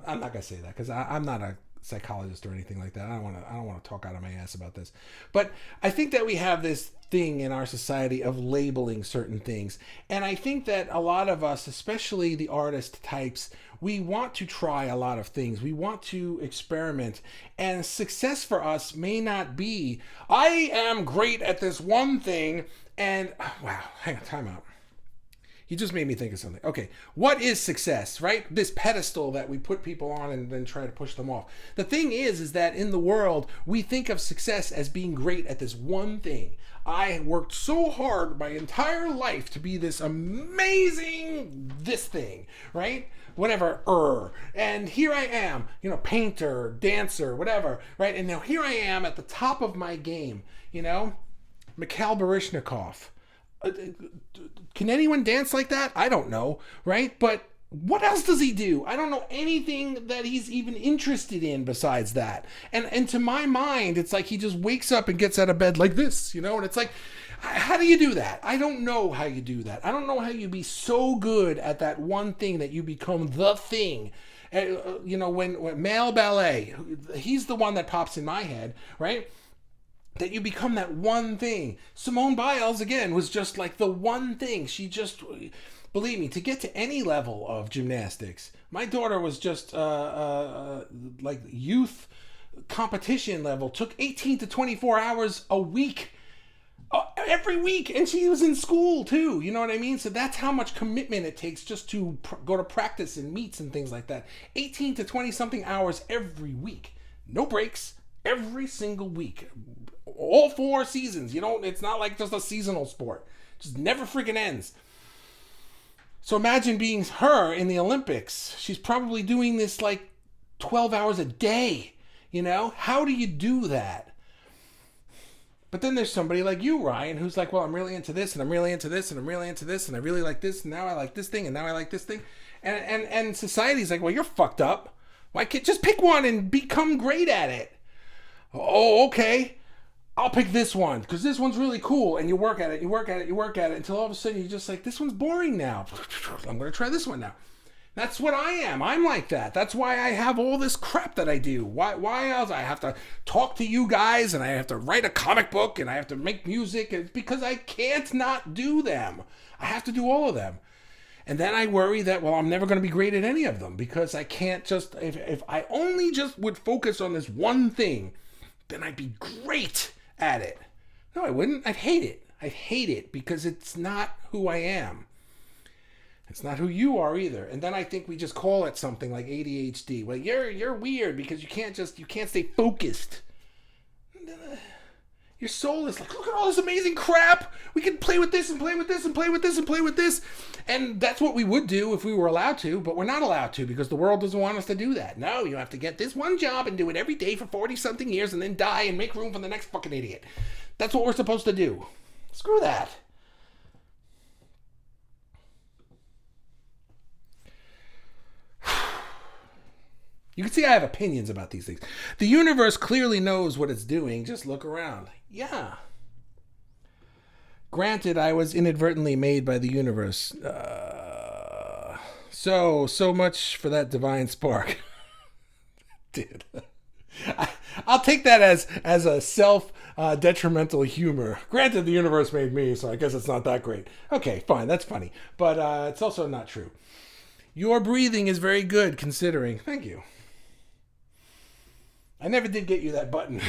Speaker 1: I'm not gonna say that because I'm not a psychologist or anything like that. I don't want to talk out of my ass about this, but I think that we have this thing in our society of labeling certain things, and I think that a lot of us, especially the artist types, we want to try a lot of things. We want to experiment, and success for us may not be, I am great at this one thing, and wow, hang on, time out. You just made me think of something. Okay, what is success, right? This pedestal that we put people on and then try to push them off. The thing is that in the world, we think of success as being great at this one thing. I worked so hard my entire life to be this amazing this thing, right? Whatever, and here I am, painter, dancer, whatever, right? And now here I am at the top of my game, Mikhail Baryshnikov. Can anyone dance like that? I don't know, right? But what else does he do? I don't know anything that he's even interested in besides that. And to my mind, it's like he just wakes up and gets out of bed like this, and it's like, how do you do that? I don't know how you do that. I don't know how you be so good at that one thing that you become the thing. When male ballet, he's the one that pops in my head, right? That you become that one thing. Simone Biles, again, was just like the one thing. She just, believe me, to get to any level of gymnastics, my daughter was just like youth competition level, took 18 to 24 hours a week. Every week, and she was in school too, you know what I mean? So that's how much commitment it takes just to go to practice and meets and things like that. 18 to 20 something hours every week, no breaks, every single week, all 4 seasons. It's not like just a seasonal sport, just never freaking ends. So imagine being her in the Olympics. She's probably doing this like 12 hours a day. How do you do that? But then there's somebody like you, Ryan, who's like, well, I'm really into this, and I'm really into this, and I'm really into this, and I really like this, and now I like this thing, and now I like this thing. And society's like, well, you're fucked up. Why can't just pick one and become great at it? Oh, okay. I'll pick this one, because this one's really cool. And you work at it, until all of a sudden you're just like, this one's boring now. I'm going to try this one now. That's what I am. I'm like that. That's why I have all this crap that I do. Why else? I have to talk to you guys, and I have to write a comic book, and I have to make music. It's because I can't not do them. I have to do all of them. And then I worry that, well, I'm never going to be great at any of them, because I can't just, if I only just would focus on this one thing, then I'd be great at it. No, I wouldn't. I'd hate it. I'd hate it because it's not who I am. It's not who you are either. And then I think we just call it something like ADHD. Well, you're weird because you can't stay focused. Your soul is like, look at all this amazing crap. We can play with this and play with this and play with this and play with this. And that's what we would do if we were allowed to, but we're not allowed to because the world doesn't want us to do that. No, you have to get this one job and do it every day for 40-something years and then die and make room for the next fucking idiot. That's what we're supposed to do. Screw that. You can see I have opinions about these things. The universe clearly knows what it's doing. Just look around. Yeah. Granted, I was inadvertently made by the universe. So much for that divine spark. Dude. I'll take that as a self-detrimental humor. Granted, the universe made me, so I guess it's not that great. Okay, fine, that's funny. But it's also not true. Your breathing is very good, considering. Thank you. I never did get you that button.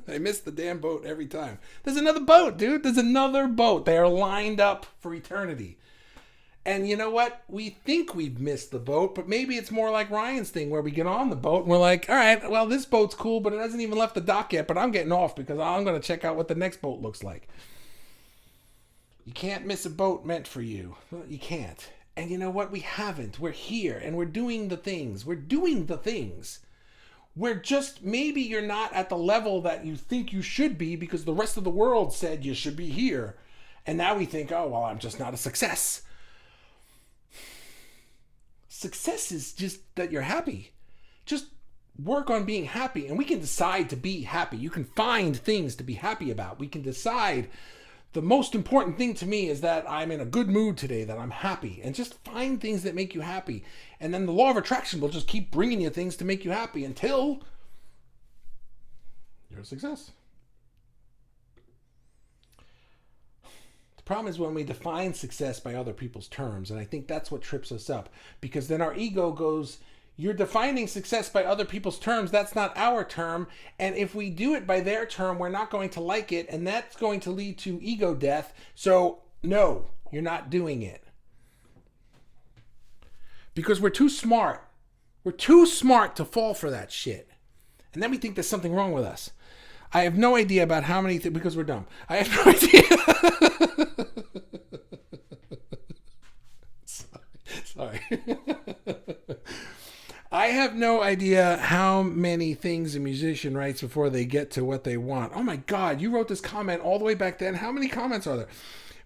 Speaker 1: I missed the damn boat every time. There's another boat, dude. There's another boat. They are lined up for eternity. And you know what? We think we've missed the boat, but maybe it's more like Ryan's thing where we get on the boat and we're like, all right, well, this boat's cool, but it hasn't even left the dock yet, but I'm getting off because I'm going to check out what the next boat looks like. You can't miss a boat meant for you. Well, you can't. And you know what? We haven't. We're here and we're doing the things. We're doing the things. We're just, maybe you're not at the level that you think you should be because the rest of the world said you should be here. And now we think, oh, well, I'm just not a success. Success is just that you're happy. Just work on being happy and we can decide to be happy. You can find things to be happy about. We can decide. The most important thing to me is that I'm in a good mood today, that I'm happy, and just find things that make you happy. And then the law of attraction will just keep bringing you things to make you happy until you're a success. The problem is when we define success by other people's terms, and I think that's what trips us up, because then our ego goes, you're defining success by other people's terms. That's not our term. And if we do it by their term, we're not going to like it. And that's going to lead to ego death. So no, you're not doing it. Because we're too smart. We're too smart to fall for that shit. And then we think there's something wrong with us. I have no idea about how many things, because we're dumb. I have no idea. Sorry. I have no idea how many things a musician writes before they get to what they want. Oh my God, you wrote this comment all the way back then. How many comments are there?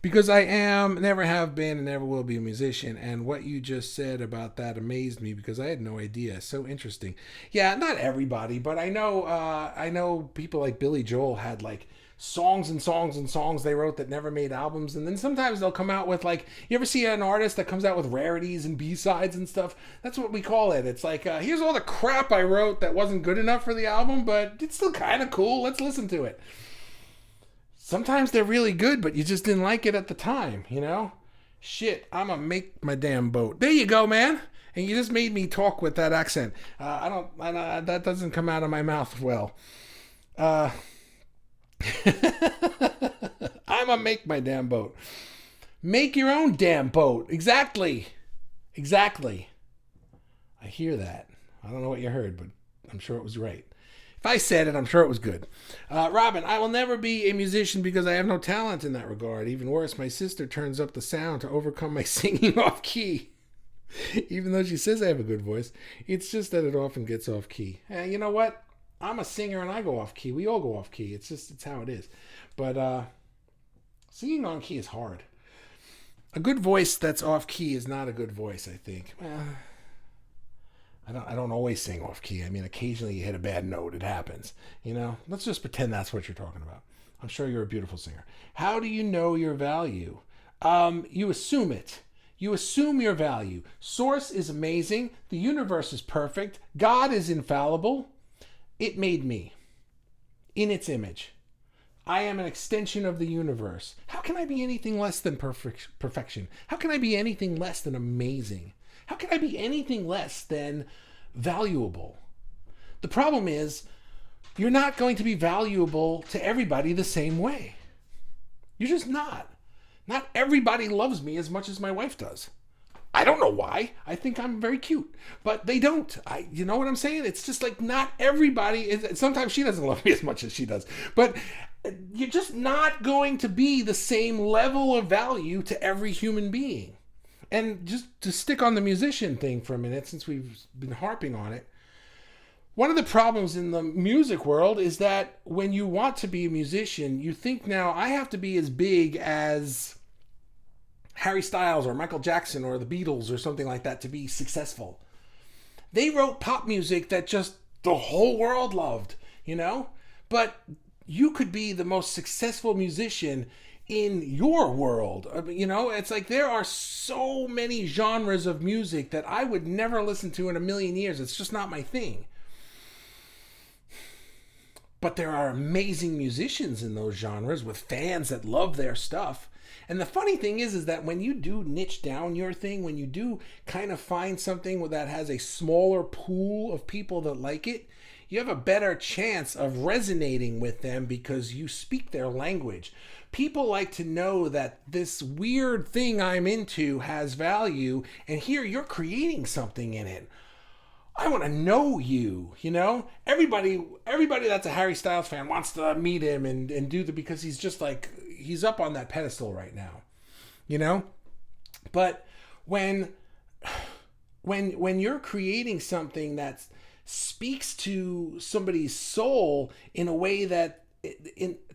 Speaker 1: Because I am, never have been, and never will be a musician. And what you just said about that amazed me because I had no idea. So interesting. Yeah, not everybody, but I know people like Billy Joel had like songs and songs and songs they wrote that never made albums. And then sometimes they'll come out with like, you ever see an artist that comes out with rarities and B-sides and stuff? That's what we call it. It's like, here's all the crap I wrote that wasn't good enough for the album, but it's still kind of cool. Let's listen to it. Sometimes they're really good, but you just didn't like it at the time, you know? Shit, I'm gonna make my damn boat. There you go, man. And you just made me talk with that accent. That doesn't come out of my mouth well. I'ma make my damn boat. Make your own damn boat. Exactly. I hear that. I don't know what you heard, but I'm sure it was right. If I said it, I'm sure it was good. Robin, I will never be a musician because I have no talent in that regard. Even worse, my sister turns up the sound to overcome my singing off key. Even though she says I have a good voice, it's just that it often gets off key. You know what? I'm a singer and I go off key. We all go off key. It's how it is. But singing on key is hard. A good voice that's off key is not a good voice, I think. I don't always sing off key. I mean, occasionally you hit a bad note. It happens. You know? Let's just pretend that's what you're talking about. I'm sure you're a beautiful singer. How do you know your value? You assume it. You assume your value. Source is amazing. The universe is perfect. God is infallible. It made me in its image. I am an extension of the universe. How can I be anything less than perfection? How can I be anything less than amazing? How can I be anything less than valuable? The problem is, you're not going to be valuable to everybody the same way. You're just not. Not everybody loves me as much as my wife does. I don't know why. I think I'm very cute, but they don't. You know what I'm saying? It's just like not everybody. Sometimes she doesn't love me as much as she does, but you're just not going to be the same level of value to every human being. And just to stick on the musician thing for a minute, since we've been harping on it, one of the problems in the music world is that when you want to be a musician, you think now I have to be as big as Harry Styles or Michael Jackson or the Beatles or something like that to be successful. They wrote pop music that just the whole world loved, you know? But you could be the most successful musician in your world. You know, it's like there are so many genres of music that I would never listen to in a million years. It's just not my thing. But there are amazing musicians in those genres with fans that love their stuff. And the funny thing is that when you do niche down your thing, when you do kind of find something that has a smaller pool of people that like it, you have a better chance of resonating with them because you speak their language. People like to know that this weird thing I'm into has value, and here you're creating something in it. I want to know you, you know? Everybody that's a Harry Styles fan wants to meet him and do because he's just like, he's up on that pedestal right now, you know? But when you're creating something that speaks to somebody's soul in a way that,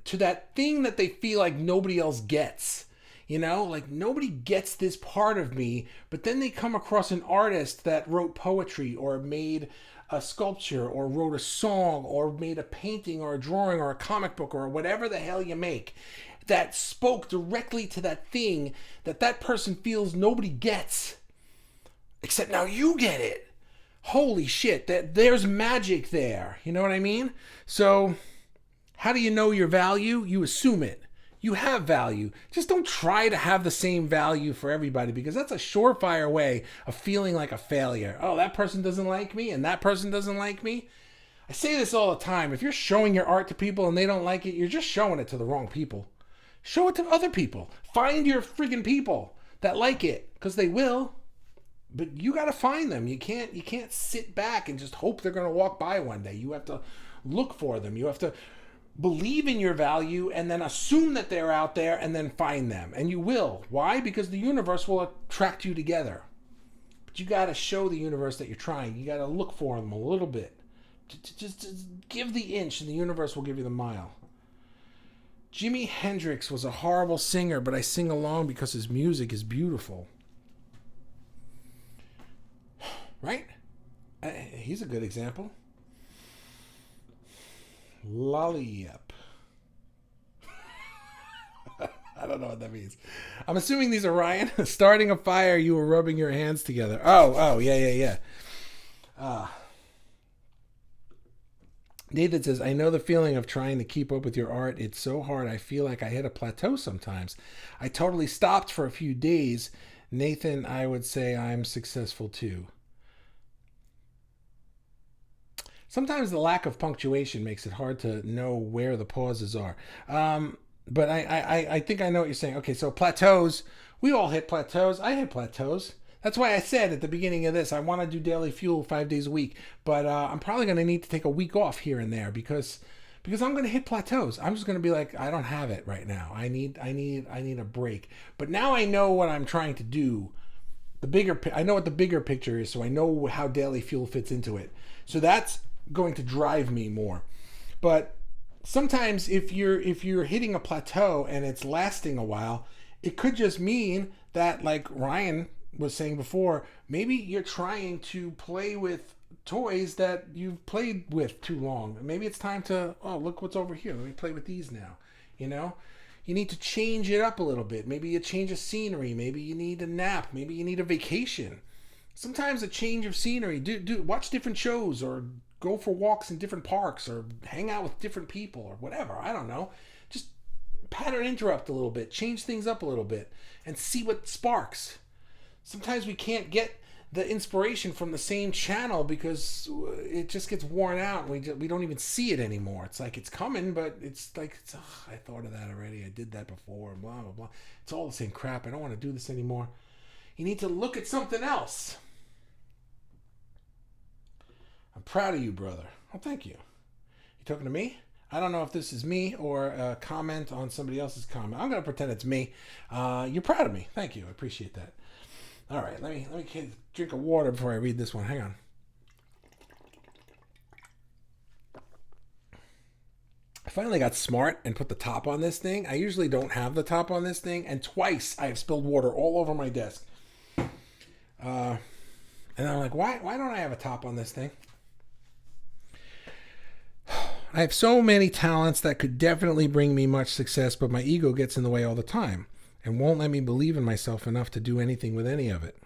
Speaker 1: to that thing that they feel like nobody else gets, you know, like nobody gets this part of me, but then they come across an artist that wrote poetry or made a sculpture or wrote a song or made a painting or a drawing or a comic book or whatever the hell you make that spoke directly to that thing that person feels nobody gets, except now you get it. Holy shit, there's magic there. You know what I mean? So how do you know your value? You assume it. You have value. Just don't try to have the same value for everybody, because that's a surefire way of feeling like a failure. Oh, that person doesn't like me and that person doesn't like me. I say this all the time. If you're showing your art to people and they don't like it, you're just showing it to the wrong people. Show it to other people. Find your friggin' people that like it, because they will. But you got to find them. You can't sit back and just hope they're going to walk by one day. You have to look for them. You have to believe in your value and then assume that they're out there and then find them. And you will. Why? Because the universe will attract you together. But you got to show the universe that you're trying. You got to look for them a little bit. Just give the inch and the universe will give you the mile. Jimi Hendrix was a horrible singer, but I sing along because his music is beautiful. Right? He's a good example. Lollyyup. I don't know what that means. I'm assuming these are Ryan. Starting a fire, you were rubbing your hands together. Oh, yeah. Nathan says, I know the feeling of trying to keep up with your art. It's so hard. I feel like I hit a plateau sometimes. I totally stopped for a few days. Nathan, I would say I'm successful too. Sometimes the lack of punctuation makes it hard to know where the pauses are. But I think I know what you're saying. Okay, so plateaus. We all hit plateaus. I hit plateaus. That's why I said at the beginning of this, I want to do Daily Fuel 5 days a week. But I'm probably going to need to take a week off here and there because I'm going to hit plateaus. I'm just going to be like, I don't have it right now. I need a break. But now I know what I'm trying to do. I know what the bigger picture is, so I know how Daily Fuel fits into it. So that's going to drive me more. But sometimes if you're hitting a plateau and it's lasting a while, it could just mean that, like Ryan was saying before, maybe you're trying to play with toys that you've played with too long. Maybe it's time to, look what's over here. Let me play with these now. You know, you need to change it up a little bit. Maybe you change of scenery. Maybe you need a nap. Maybe you need a vacation. Sometimes a change of scenery. Do watch different shows or go for walks in different parks or hang out with different people or whatever. I don't know. Just pattern interrupt a little bit. Change things up a little bit and see what sparks. Sometimes we can't get the inspiration from the same channel because it just gets worn out. We don't even see it anymore. It's like it's coming, but it's like, I thought of that already. I did that before, and blah, blah, blah. It's all the same crap. I don't want to do this anymore. You need to look at something else. I'm proud of you, brother. Well, thank you. You talking to me? I don't know if this is me or a comment on somebody else's comment. I'm going to pretend it's me. You're proud of me. Thank you. I appreciate that. All right, let me drink of water before I read this one. Hang on. I finally got smart and put the top on this thing. I usually don't have the top on this thing, and twice I have spilled water all over my desk. And I'm like, why don't I have a top on this thing? I have so many talents that could definitely bring me much success, but my ego gets in the way all the time and won't let me believe in myself enough to do anything with any of it.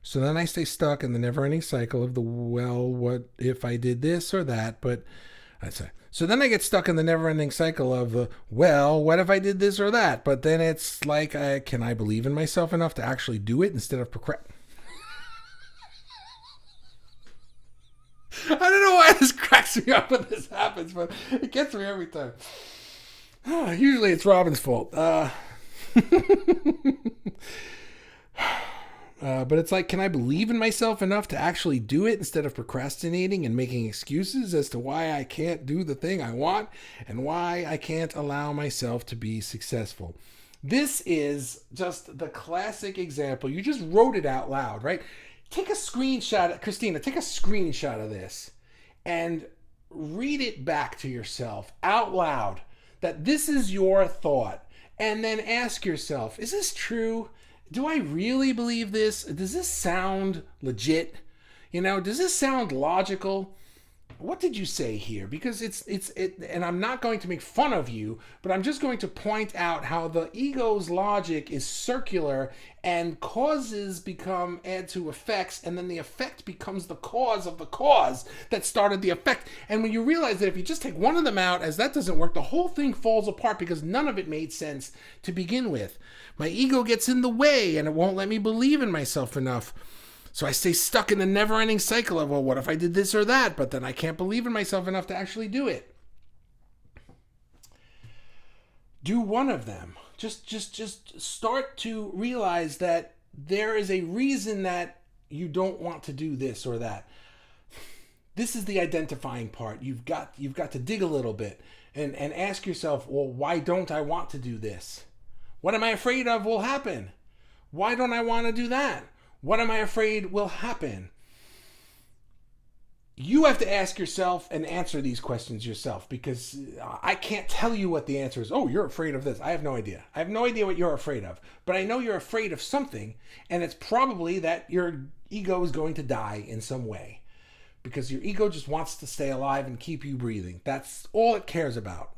Speaker 1: So then I stay stuck in the never-ending cycle of the, well, what if I did this or that? But so then I get stuck in the never-ending cycle of the, well, what if I did this or that? But then it's like, can I believe in myself enough to actually do it instead of procrastinating? I don't know why this cracks me up when this happens, but it gets me every time. Usually it's Robin's fault. But it's like, can I believe in myself enough to actually do it instead of procrastinating and making excuses as to why I can't do the thing I want and why I can't allow myself to be successful? This is just the classic example. You just wrote it out loud, right? Take a screenshot, Christina, take a screenshot of this and read it back to yourself out loud that this is your thought. And then ask yourself, is this true? Do I really believe this? Does this sound legit? Does this sound logical? What did you say here? Because it's and I'm not going to make fun of you, but I'm just going to point out how the ego's logic is circular and causes add to effects, and then the effect becomes the cause of the cause that started the effect. And when you realize that if you just take one of them out, as that doesn't work, the whole thing falls apart because none of it made sense to begin with. My ego gets in the way and it won't let me believe in myself enough. So I stay stuck in the never-ending cycle of, well, what if I did this or that? But then I can't believe in myself enough to actually do it. Do one of them. Just start to realize that there is a reason that you don't want to do this or that. This is the identifying part. You've got to dig a little bit and ask yourself, well, why don't I want to do this? What am I afraid of will happen? Why don't I want to do that? What am I afraid will happen? You have to ask yourself and answer these questions yourself, because I can't tell you what the answer is. Oh, you're afraid of this. I have no idea. I have no idea what you're afraid of. But I know you're afraid of something, and it's probably that your ego is going to die in some way, because your ego just wants to stay alive and keep you breathing. That's all it cares about.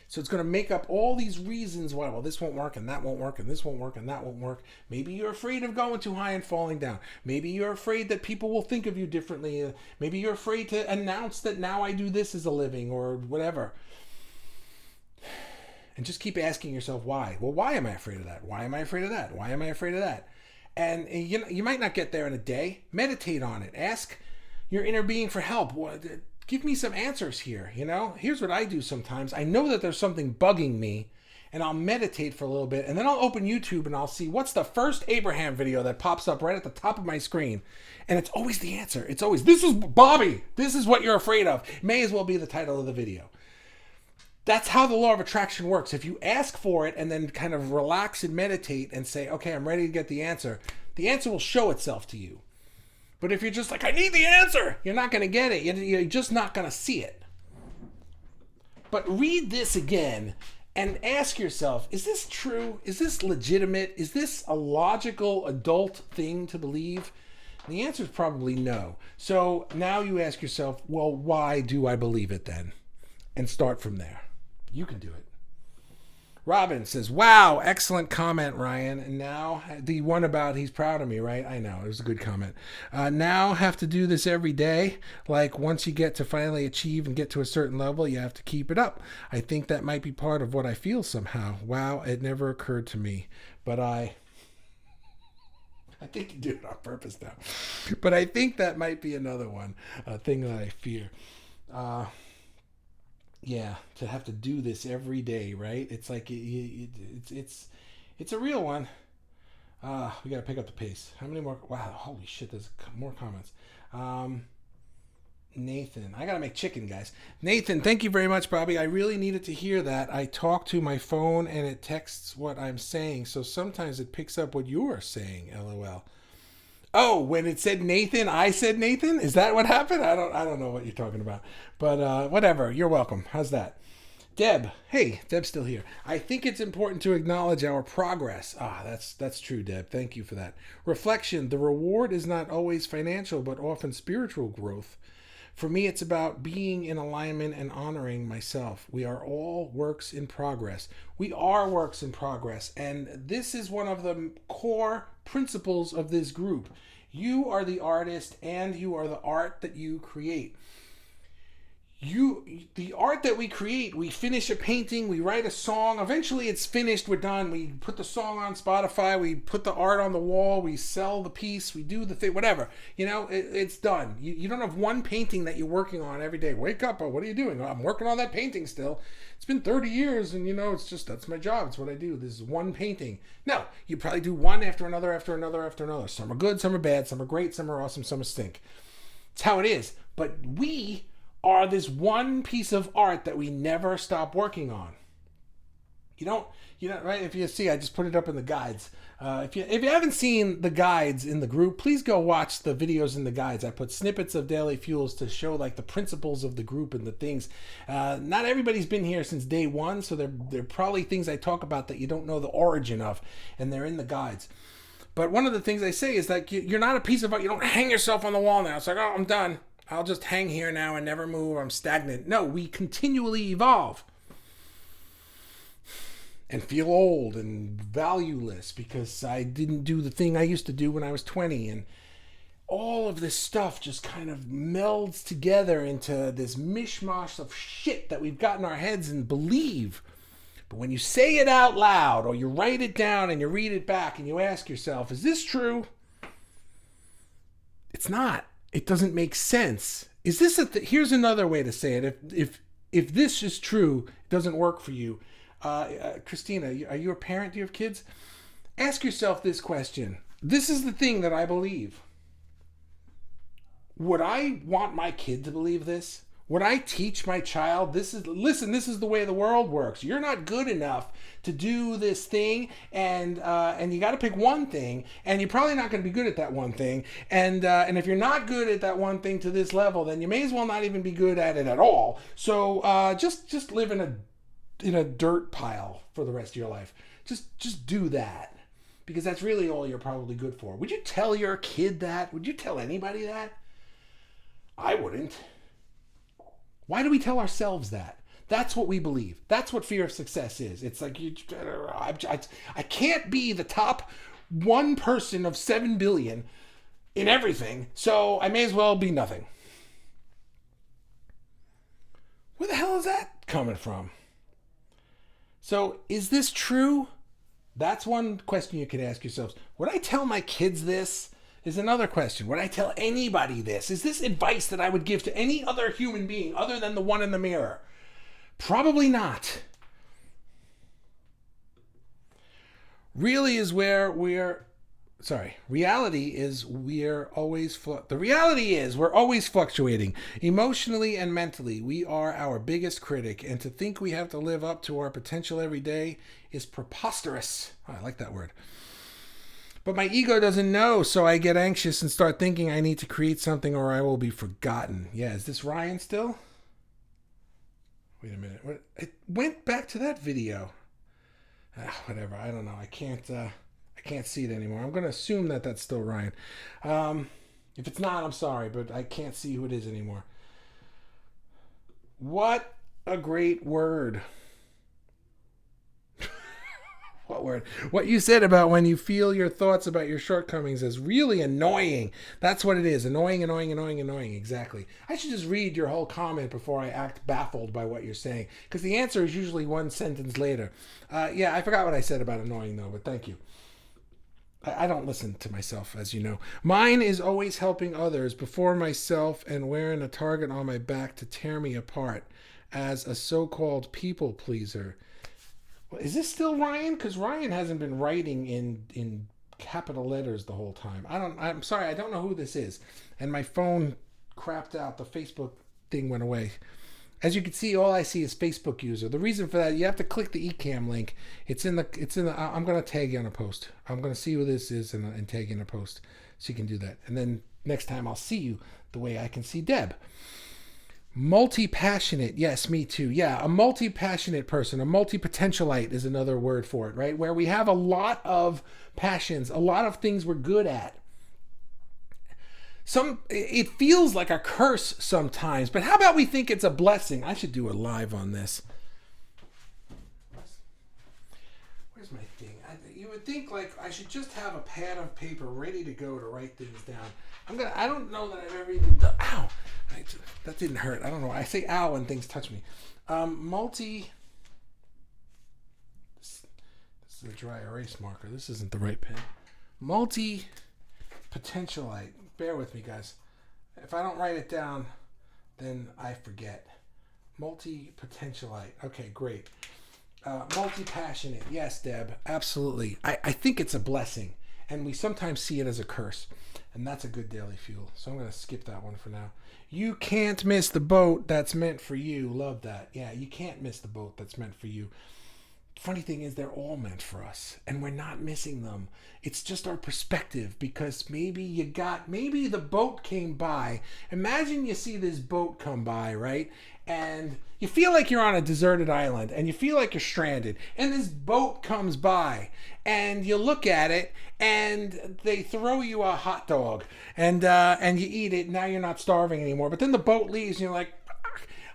Speaker 1: So it's going to make up all these reasons why, well, this won't work and that won't work and this won't work and that won't work. Maybe you're afraid of going too high and falling down. Maybe you're afraid that people will think of you differently. Maybe you're afraid to announce that now I do this as a living or whatever. And just keep asking yourself why. Well, why am I afraid of that? Why am I afraid of that? Why am I afraid of that? And you might not get there in a day. Meditate on it. Ask your inner being for help. Give me some answers here, Here's what I do sometimes. I know that there's something bugging me, and I'll meditate for a little bit, and then I'll open YouTube and I'll see what's the first Abraham video that pops up right at the top of my screen. And it's always the answer. It's always, this is Bobby. This is what you're afraid of. It may as well be the title of the video. That's how the law of attraction works. If you ask for it and then kind of relax and meditate and say, okay, I'm ready to get the answer will show itself to you. But if you're just like, I need the answer, you're not going to get it. You're just not going to see it. But read this again and ask yourself, is this true? Is this legitimate? Is this a logical adult thing to believe? And the answer is probably no. So now you ask yourself, well, why do I believe it then? And start from there. You can do it. Robin says, wow, excellent comment, Ryan. And now the one about he's proud of me, right? I know, it was a good comment. Now have to do this every day. Like once you get to finally achieve and get to a certain level, you have to keep it up. I think that might be part of what I feel somehow. Wow, it never occurred to me. But I I think you do it on purpose now. But I think that might be another one, a thing that I fear. Uh, yeah, to have to do this every day, right? It's like it's a real one. We got to pick up the pace. How many more? Wow, holy shit! There's more comments. Um, Nathan, I gotta make chicken, guys. Nathan, thank you very much, Bobby. I really needed to hear that. I talk to my phone and it texts what I'm saying, so sometimes it picks up what you're saying. LOL. Oh, when it said Nathan, I said Nathan. Is that what happened? I don't know what you're talking about, but whatever. You're welcome. How's that? Deb, hey, Deb's still here. I think it's important to acknowledge our progress. That's true, Deb. Thank you for that. Reflection, the reward is not always financial, but often spiritual growth. For me, it's about being in alignment and honoring myself. We are all works in progress. We are works in progress. And this is one of the core principles of this group. You are the artist and you are the art that you create. The art that we create, we finish a painting, we write a song, eventually it's finished, we're done, we put the song on Spotify, we put the art on the wall, we sell the piece, we do the thing, whatever, it's done. You don't have one painting that you're working on every day. Wake up, what are you doing? I'm working on that painting still. It's been 30 years and it's just, that's my job, it's what I do. This is one painting. No, you probably do one after another, after another, after another. Some are good, some are bad, some are great, some are awesome, some are stink. It's how it is. But we are this one piece of art that we never stop working on. Right? If you see, I just put it up in the guides. If you haven't seen the guides in the group, please go watch the videos in the guides. I put snippets of Daily Fuels to show like the principles of the group and the things. Not everybody's been here since day one, so there are probably things I talk about that you don't know the origin of, and they're in the guides. But one of the things I say is that you're not a piece of art. You don't hang yourself on the wall now. It's like, oh, I'm done. I'll just hang here now and never move. I'm stagnant. No, we continually evolve and feel old and valueless because I didn't do the thing I used to do when I was 20. And all of this stuff just kind of melds together into this mishmash of shit that we've got in our heads and believe. But when you say it out loud or you write it down and you read it back and you ask yourself, is this true? It's not. It doesn't make sense. Is this here's another way to say it. If this is true, it doesn't work for you. Christina, are you a parent? Do you have kids? Ask yourself this question. This is the thing that I believe. Would I want my kid to believe this? Would I teach my child, this is the way the world works. You're not good enough to do this thing, and you got to pick one thing, and you're probably not going to be good at that one thing. And if you're not good at that one thing to this level, then you may as well not even be good at it at all. So just live in a dirt pile for the rest of your life. Just do that, because that's really all you're probably good for. Would you tell your kid that? Would you tell anybody that? I wouldn't. Why do we tell ourselves that? That's what we believe. That's what fear of success is. It's like, I can't be the top 1% of 7 billion in everything, so I may as well be nothing. Where the hell is that coming from? So, is this true? That's one question you can ask yourselves. Would I tell my kids this? Is another question. Would I tell anybody this? Is this advice that I would give to any other human being other than the one in the mirror? Probably not. Reality is we're always fluctuating. Emotionally and mentally, we are our biggest critic, and to think we have to live up to our potential every day is preposterous. Oh, I like that word. But my ego doesn't know, so I get anxious and start thinking I need to create something or I will be forgotten. Yeah, is this Ryan still? Wait a minute. It went back to that video. Whatever. I don't know. I can't see it anymore. I'm going to assume that that's still Ryan. If it's not, I'm sorry, but I can't see who it is anymore. What a great word. What word? What you said about when you feel your thoughts about your shortcomings is really annoying. That's what it is. Annoying. Exactly. I should just read your whole comment before I act baffled by what you're saying, because the answer is usually one sentence later. Yeah, I forgot what I said about annoying, though, but thank you. I don't listen to myself, as you know. Mine is always helping others before myself and wearing a target on my back to tear me apart as a so-called people pleaser. Is this still Ryan? Because Ryan hasn't been writing in capital letters the whole time. I'm sorry, I don't know who this is. And my phone crapped out. The Facebook thing went away. As you can see, all I see is Facebook user. The reason for that, you have to click the eCam link. It's in the. I'm gonna tag you on a post. I'm gonna see who this is and tag you in a post, so you can do that. And then next time I'll see you the way I can see Deb. Multi-passionate, yes, me too. Yeah, a multi-passionate person, a multi-potentialite is another word for it, right? Where we have a lot of passions, a lot of things we're good at. It feels like a curse sometimes, but how about we think it's a blessing? I should do a live on this. Where's my thing? You would think like I should just have a pad of paper ready to go to write things down. I don't know that I've ever even done. Ow! That didn't hurt. I don't know. I say ow when things touch me. This is a dry erase marker. This isn't the right pen. Multi-potentialite. Bear with me, guys. If I don't write it down, then I forget. Multi-potentialite. Okay, great. Multi-passionate. Yes, Deb. Absolutely. I think it's a blessing, and we sometimes see it as a curse, and that's a good daily fuel. So I'm going to skip that one for now. You can't miss the boat that's meant for you. Love that. Yeah, you can't miss the boat that's meant for you. Funny thing is, they're all meant for us, and we're not missing them. It's just our perspective, because maybe the boat came by. Imagine you see this boat come by, right? And you feel like you're on a deserted island, and you feel like you're stranded, and this boat comes by, and you look at it, and they throw you a hot dog, and you eat it. Now you're not starving anymore. But then the boat leaves, and you're like,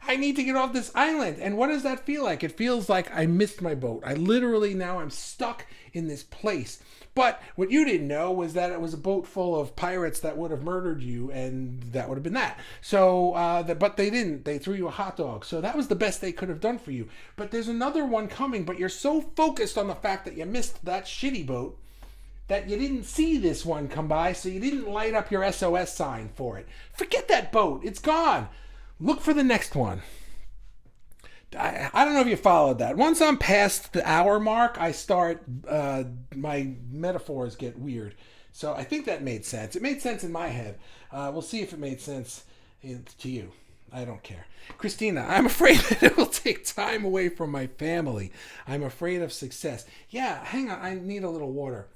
Speaker 1: I need to get off this island. And what does that feel like? It feels like I missed my boat. Now I'm stuck in this place. But what you didn't know was that it was a boat full of pirates that would have murdered you, and that would have been that. So, but they didn't. They threw you a hot dog. So that was the best they could have done for you. But there's another one coming, but you're so focused on the fact that you missed that shitty boat that you didn't see this one come by, so you didn't light up your SOS sign for it. Forget that boat. It's gone. Look for the next one. I don't know if you followed that. Once I'm past the hour mark, I start, my metaphors get weird. So I think that made sense. It made sense in my head. We'll see if it made sense to you. I don't care. Christina, I'm afraid that it will take time away from my family. I'm afraid of success. Yeah, hang on. I need a little water.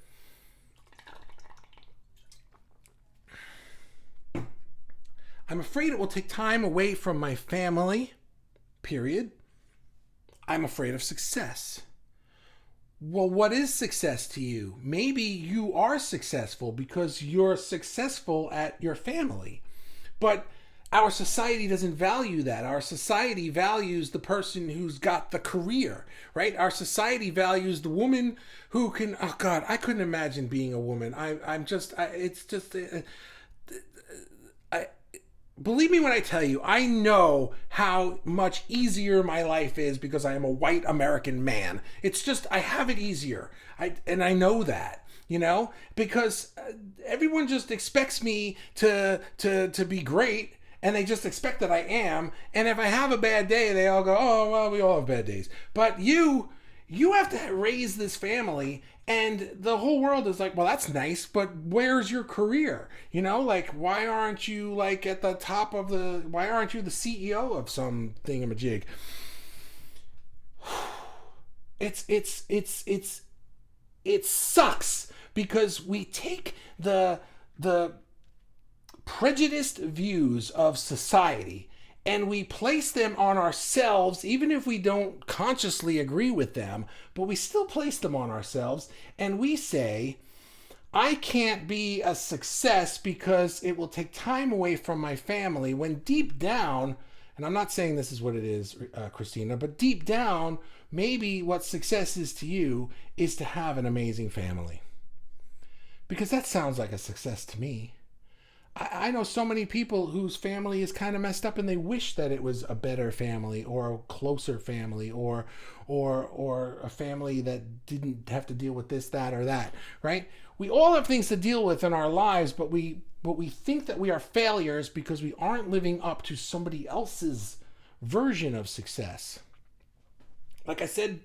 Speaker 1: I'm afraid it will take time away from my family, period. I'm afraid of success. Well, what is success to you? Maybe you are successful because you're successful at your family. But our society doesn't value that. Our society values the person who's got the career, right? Our society values the woman who can, oh God, I couldn't imagine being a woman. Believe me when I tell you, I know how much easier my life is because I am a white American man. It's just, I have it easier. I know that, because everyone just expects me to be great, and they just expect that I am. And if I have a bad day, they all go, oh, well, we all have bad days. But you have to raise this family, and the whole world is like, well, that's nice, but where's your career? Why aren't you at the top of why aren't you the CEO of some thingamajig? It sucks because we take the prejudiced views of society and we place them on ourselves, even if we don't consciously agree with them, but we still place them on ourselves, and we say, I can't be a success because it will take time away from my family, when deep down, and I'm not saying this is what it is, Christina, but deep down, maybe what success is to you is to have an amazing family. Because that sounds like a success to me. I know so many people whose family is kind of messed up, and they wish that it was a better family or a closer family, or a family that didn't have to deal with this, that, or that. Right? We all have things to deal with in our lives, but we think that we are failures because we aren't living up to somebody else's version of success. Like I said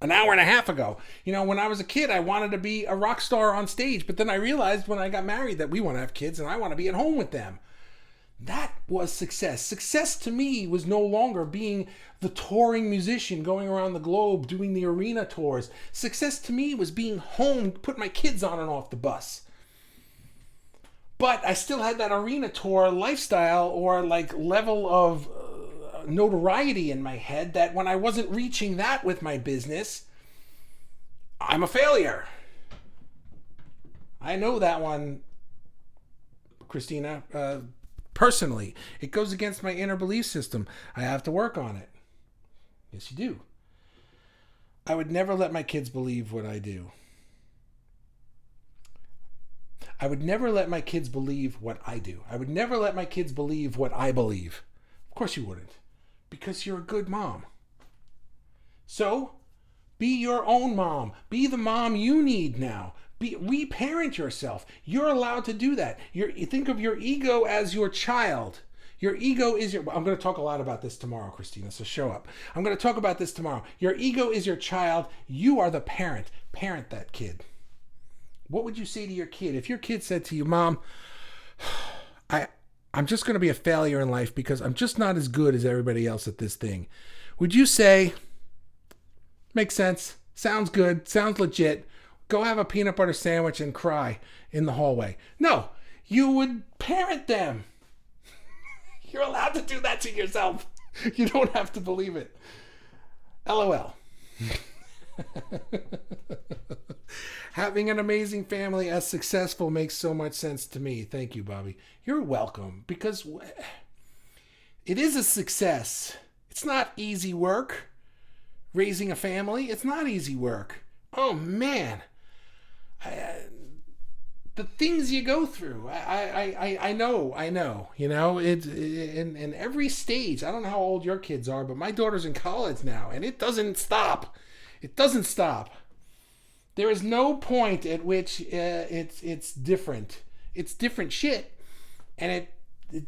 Speaker 1: an hour and a half ago, when I was a kid, I wanted to be a rock star on stage, but then I realized when I got married that we want to have kids and I want to be at home with them. That was success. Success to me was no longer being the touring musician going around the globe doing the arena tours. Success to me was being home, put my kids on and off the bus. But I still had that arena tour lifestyle or like level of notoriety in my head that when I wasn't reaching that with my business, I'm a failure. I know that one, Christina, personally. It goes against my inner belief system. I have to work on it. Yes, you do. I would never let my kids believe what I do. I would never let my kids believe what I do. I would never let my kids believe what I believe. Of course you wouldn't. Because you're a good mom. So, be your own mom. Be the mom you need now. Reparent yourself. You're allowed to do that. You think of your ego as your child. Your ego is I'm going to talk a lot about this tomorrow, Christina, so show up. I'm going to talk about this tomorrow. Your ego is your child. You are the parent. Parent that kid. What would you say to your kid? If your kid said to you, Mom, I'm just going to be a failure in life because I'm just not as good as everybody else at this thing. Would you say, makes sense, sounds good, sounds legit, go have a peanut butter sandwich and cry in the hallway? No, you would parent them. You're allowed to do that to yourself. You don't have to believe it. LOL. Having an amazing family as successful makes so much sense to me. Thank you, Bobby. You're welcome, because it is a success. It's not easy work. Raising a family, it's not easy work. Oh, man. The things you go through, I know. It's in every stage. I don't know how old your kids are, but my daughter's in college now, and it doesn't stop. It doesn't stop. There is no point at which it's different. It's different shit, and it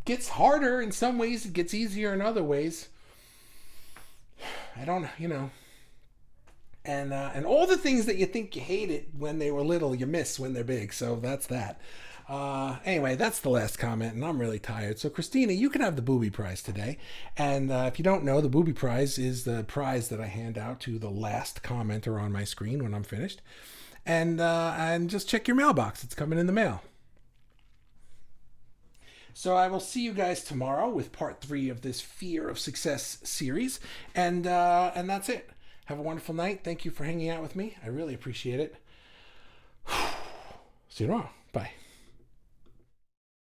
Speaker 1: gets harder in some ways. It gets easier in other ways. I don't, and all the things that you think you hated when they were little, you miss when they're big. So that's that. Anyway, that's the last comment, and I'm really tired. So, Christina, you can have the booby prize today. And if you don't know, the booby prize is the prize that I hand out to the last commenter on my screen when I'm finished. And just check your mailbox. It's coming in the mail. So I will see you guys tomorrow with part 3 of this Fear of Success series. And that's it. Have a wonderful night. Thank you for hanging out with me. I really appreciate it. See you tomorrow. Bye.